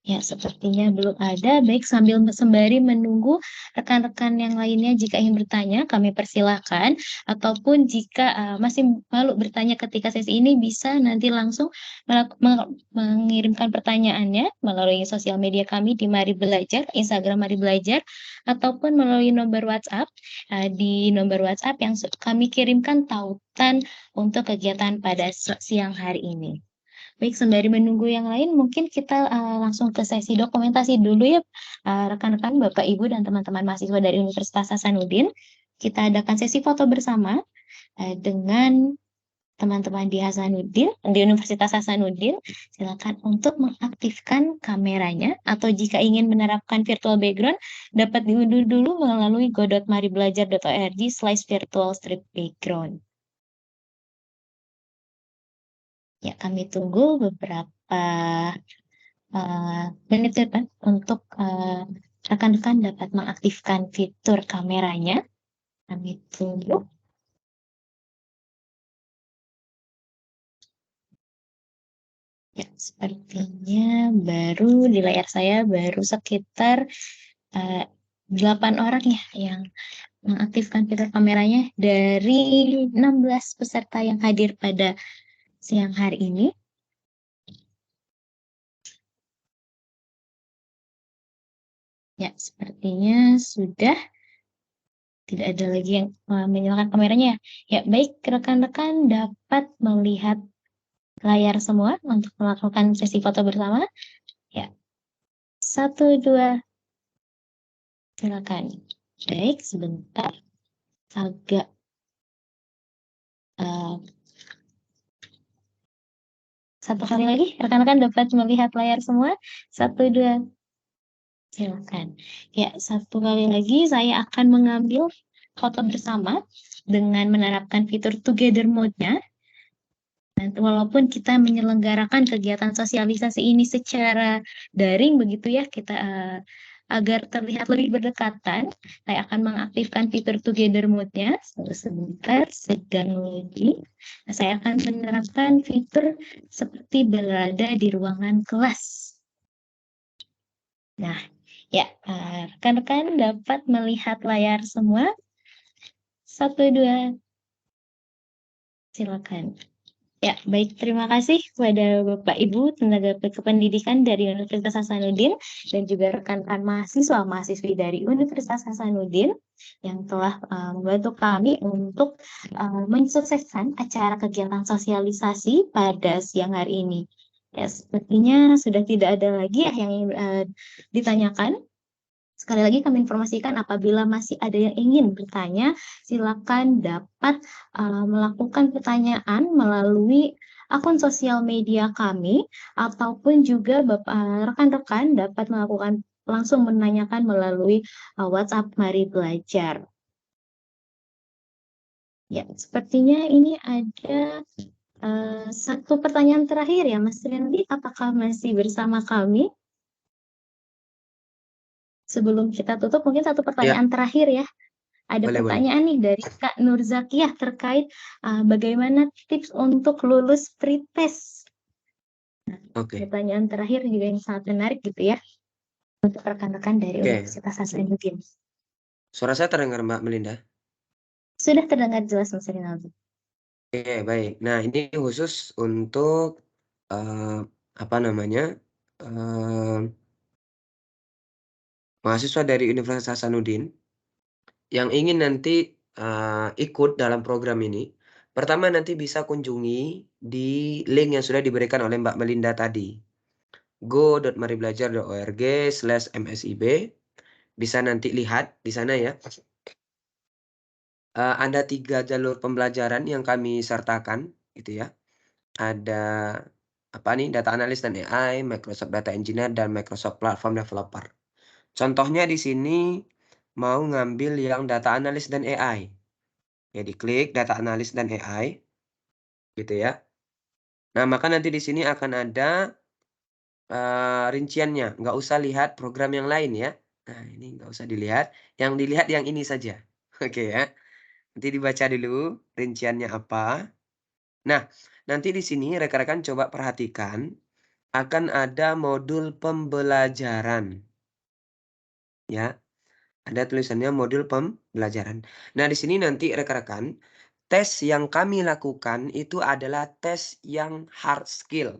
Ya, sepertinya belum ada. Baik, sembari menunggu rekan-rekan yang lainnya jika ingin bertanya, kami persilahkan. Ataupun jika masih malu bertanya ketika sesi ini, bisa nanti langsung mengirimkan pertanyaannya melalui sosial media kami di Mari Belajar, Instagram Mari Belajar, ataupun melalui nomor WhatsApp. Di nomor WhatsApp yang kami kirimkan tautan untuk kegiatan pada siang hari ini. Baik, sembari menunggu yang lain, mungkin kita langsung ke sesi dokumentasi dulu ya, rekan-rekan, Bapak, Ibu, dan teman-teman mahasiswa dari Universitas Hasanuddin. Kita adakan sesi foto bersama dengan teman-teman di Universitas Hasanuddin. Silakan untuk mengaktifkan kameranya, atau jika ingin menerapkan virtual background, dapat diunduh dulu melalui go.maribelajar.org/virtual-background. Ya, kami tunggu beberapa menit depan untuk rekan-rekan dapat mengaktifkan fitur kameranya. Kami tunggu. Ya, sepertinya baru di layar saya baru sekitar 8 orang ya yang mengaktifkan fitur kameranya dari 16 peserta yang hadir pada siang hari ini. Ya, sepertinya sudah tidak ada lagi yang menyalakan kameranya. Ya, baik, rekan-rekan dapat melihat layar semua untuk melakukan sesi foto bersama. Ya, 1, 2, silakan. Baik, sebentar. Agak satu kali lagi, rekan-rekan dapat melihat layar semua. 1, 2, silakan. Ya, satu kali lagi saya akan mengambil foto bersama dengan menerapkan fitur together mode-nya. Dan walaupun kita menyelenggarakan kegiatan sosialisasi ini secara daring begitu ya, kita agar terlihat lebih berdekatan, saya akan mengaktifkan fitur together mode-nya. Sebentar, sedang lagi. Nah, saya akan menerapkan fitur seperti berada di ruangan kelas. Nah, ya, rekan-rekan dapat melihat layar semua. 1, 2, silakan. Ya, baik. Terima kasih kepada Bapak Ibu tenaga kependidikan dari Universitas Hasanuddin dan juga rekan-rekan mahasiswa-mahasiswi dari Universitas Hasanuddin yang telah membantu kami untuk mensukseskan acara kegiatan sosialisasi pada siang hari ini. Ya, sepertinya sudah tidak ada lagi yang ditanyakan. Sekali lagi kami informasikan apabila masih ada yang ingin bertanya, silakan dapat melakukan pertanyaan melalui akun sosial media kami, ataupun juga rekan-rekan dapat melakukan langsung menanyakan melalui WhatsApp Mari Belajar. Ya, sepertinya ini ada satu pertanyaan terakhir ya, Mas Rindi, apakah masih bersama kami? Sebelum kita tutup, mungkin satu pertanyaan terakhir ya. Ada pertanyaan nih dari Kak Nur Zakiyah terkait bagaimana tips untuk lulus pretest. Pertanyaan terakhir juga yang sangat menarik gitu ya, untuk rekan-rekan dari Universitas Hasanuddin. Suara saya terdengar Mbak Melinda? Sudah terdengar jelas Mas Rinaldi. Oke, baik. Nah, ini khusus untuk apa namanya? Mahasiswa dari Universitas Hasanuddin yang ingin nanti ikut dalam program ini. Pertama nanti bisa kunjungi di link yang sudah diberikan oleh Mbak Melinda tadi. go.maribelajar.org/msib. Bisa nanti lihat di sana ya. Ada 3 jalur pembelajaran yang kami sertakan gitu ya. Ada apa nih? Data Analyst dan AI, Microsoft Data Engineer, dan Microsoft Platform Developer. Contohnya di sini mau ngambil yang Data Analyst dan AI. Ya diklik Data Analyst dan AI gitu ya. Nah, maka nanti di sini akan ada rinciannya. Nggak usah lihat program yang lain ya. Nah, ini nggak usah dilihat. Yang dilihat yang ini saja. Oke ya. Nanti dibaca dulu rinciannya apa. Nah, nanti di sini rekan-rekan coba perhatikan akan ada modul pembelajaran. Ya, ada tulisannya modul pembelajaran. Nah, di sini nanti rekan-rekan, tes yang kami lakukan itu adalah tes yang hard skill.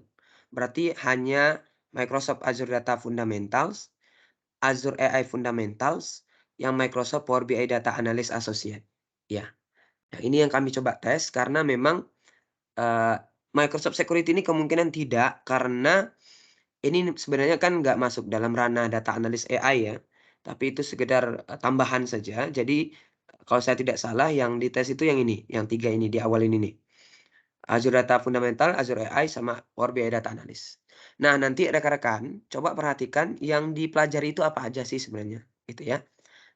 Berarti hanya Microsoft Azure Data Fundamentals, Azure AI Fundamentals, yang Microsoft Power BI Data Analyst Associate. Ya, nah ini yang kami coba tes karena memang Microsoft Security ini kemungkinan tidak, karena ini sebenarnya kan nggak masuk dalam ranah data analis AI ya, tapi itu sekedar tambahan saja. Jadi kalau saya tidak salah yang dites itu yang ini, yang 3 ini di awal ini nih. Azure Data Fundamental, Azure AI, sama Power BI Data Analyst. Nah, nanti rekan-rekan coba perhatikan yang dipelajari itu apa aja sih sebenarnya, gitu ya.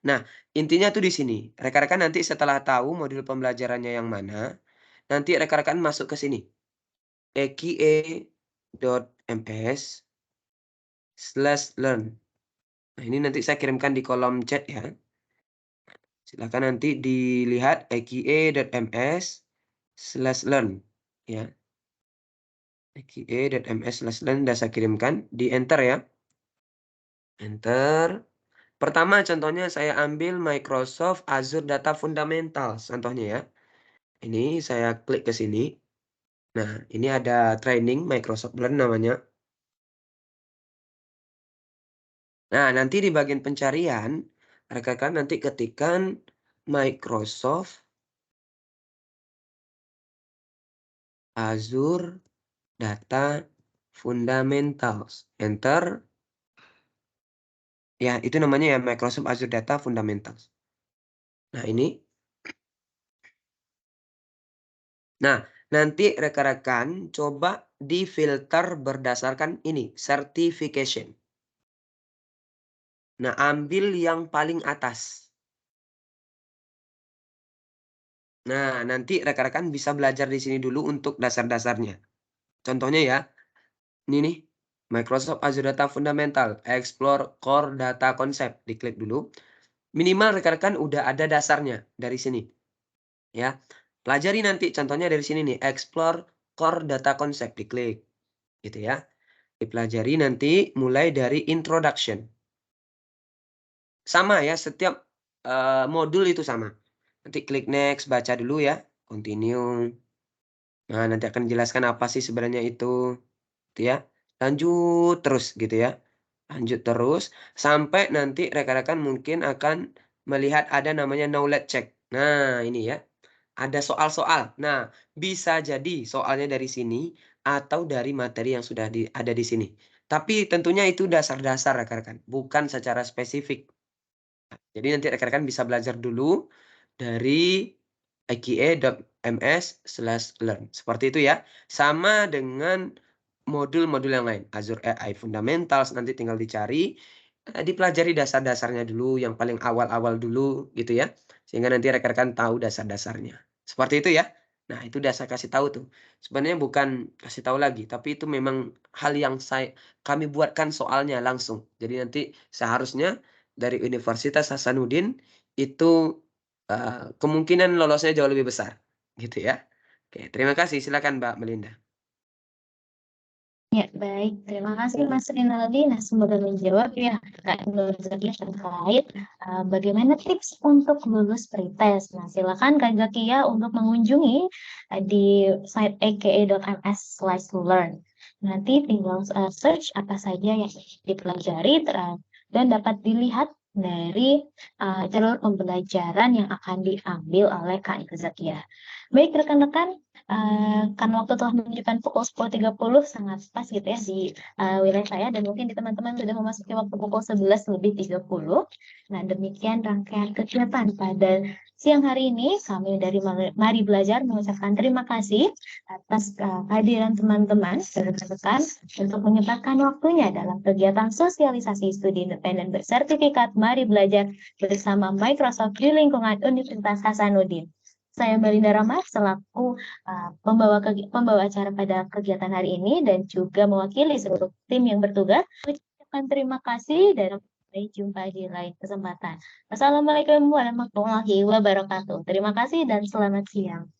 Nah, intinya tuh di sini. Rekan-rekan nanti setelah tahu modul pembelajarannya yang mana, nanti rekan-rekan masuk ke sini. ekie.ms/learn. Nah, ini nanti saya kirimkan di kolom chat ya. Silakan nanti dilihat ekie.ms/learn ya. ekie.ms/learn sudah saya kirimkan, di enter ya. Enter. Pertama contohnya saya ambil Microsoft Azure Data Fundamentals contohnya ya. Ini saya klik ke sini. Nah, ini ada training Microsoft Learn namanya. Nah, nanti di bagian pencarian, rekan-rekan nanti ketikkan Microsoft Azure Data Fundamentals. Enter. Ya, itu namanya ya Microsoft Azure Data Fundamentals. Nah, ini. Nah, nanti rekan-rekan coba difilter berdasarkan ini, certification. Nah, ambil yang paling atas. Nah, nanti rekan-rekan bisa belajar di sini dulu untuk dasar-dasarnya. Contohnya ya, ini nih, Microsoft Azure Data Fundamental, Explore Core Data Concept. Diklik dulu. Minimal rekan-rekan udah ada dasarnya dari sini. Ya, pelajari nanti contohnya dari sini nih, Explore Core Data Concept. Diklik. Gitu ya. Dipelajari nanti mulai dari Introduction. Sama ya, setiap modul itu sama. Nanti klik next, baca dulu ya. Continue. Nah, nanti akan jelaskan apa sih sebenarnya itu. Gitu ya. Lanjut terus gitu ya. Lanjut terus sampai nanti rekan-rekan mungkin akan melihat ada namanya knowledge check. Nah, ini ya. Ada soal-soal. Nah, bisa jadi soalnya dari sini atau dari materi yang sudah ada di sini. Tapi tentunya itu dasar-dasar rekan-rekan, bukan secara spesifik. Jadi nanti rekan-rekan bisa belajar dulu dari ekie.ms/learn. Seperti itu ya. Sama dengan modul-modul yang lain. Azure AI Fundamentals nanti tinggal dicari. Dipelajari dasar-dasarnya dulu, yang paling awal-awal dulu gitu ya. Sehingga nanti rekan-rekan tahu dasar-dasarnya. Seperti itu ya. Nah, itu udah saya kasih tahu tuh. Sebenarnya bukan kasih tahu lagi, tapi itu memang hal yang kami buatkan soalnya langsung. Jadi nanti seharusnya dari Universitas Hasanuddin itu kemungkinan lolosnya jauh lebih besar, gitu ya. Oke, terima kasih. Silakan Mbak Melinda. Ya, baik. Terima kasih Mas Rinaldi. Nah, semoga menjawab ya Kak Nur Zakia terkait bagaimana tips untuk lulus pretest. Nah, silakan Kak Zakia untuk mengunjungi di site aka.ms/learn. Nanti tinggal search apa saja yang dipelajari dan dapat dilihat dari jalur pembelajaran yang akan diambil oleh Kak Zakia. Baik rekan-rekan, karena waktu telah menunjukkan pukul 10.30 sangat pas gitu ya di wilayah saya dan mungkin di teman-teman sudah memasuki waktu pukul 11:30. Nah, demikian rangkaian kegiatan pada siang hari ini. Kami dari Mari Belajar mengucapkan terima kasih atas kehadiran teman-teman dan rekan-rekan untuk menyempatkan waktunya dalam kegiatan sosialisasi studi independen bersertifikat Mari Belajar bersama Microsoft di lingkungan Universitas Hasanuddin. Saya Melinda Rama selaku pembawa acara pada kegiatan hari ini dan juga mewakili seluruh tim yang bertugas. Ucapkan terima kasih dan sampai jumpa di lain kesempatan. Wassalamualaikum warahmatullahi wabarakatuh. Terima kasih dan selamat siang.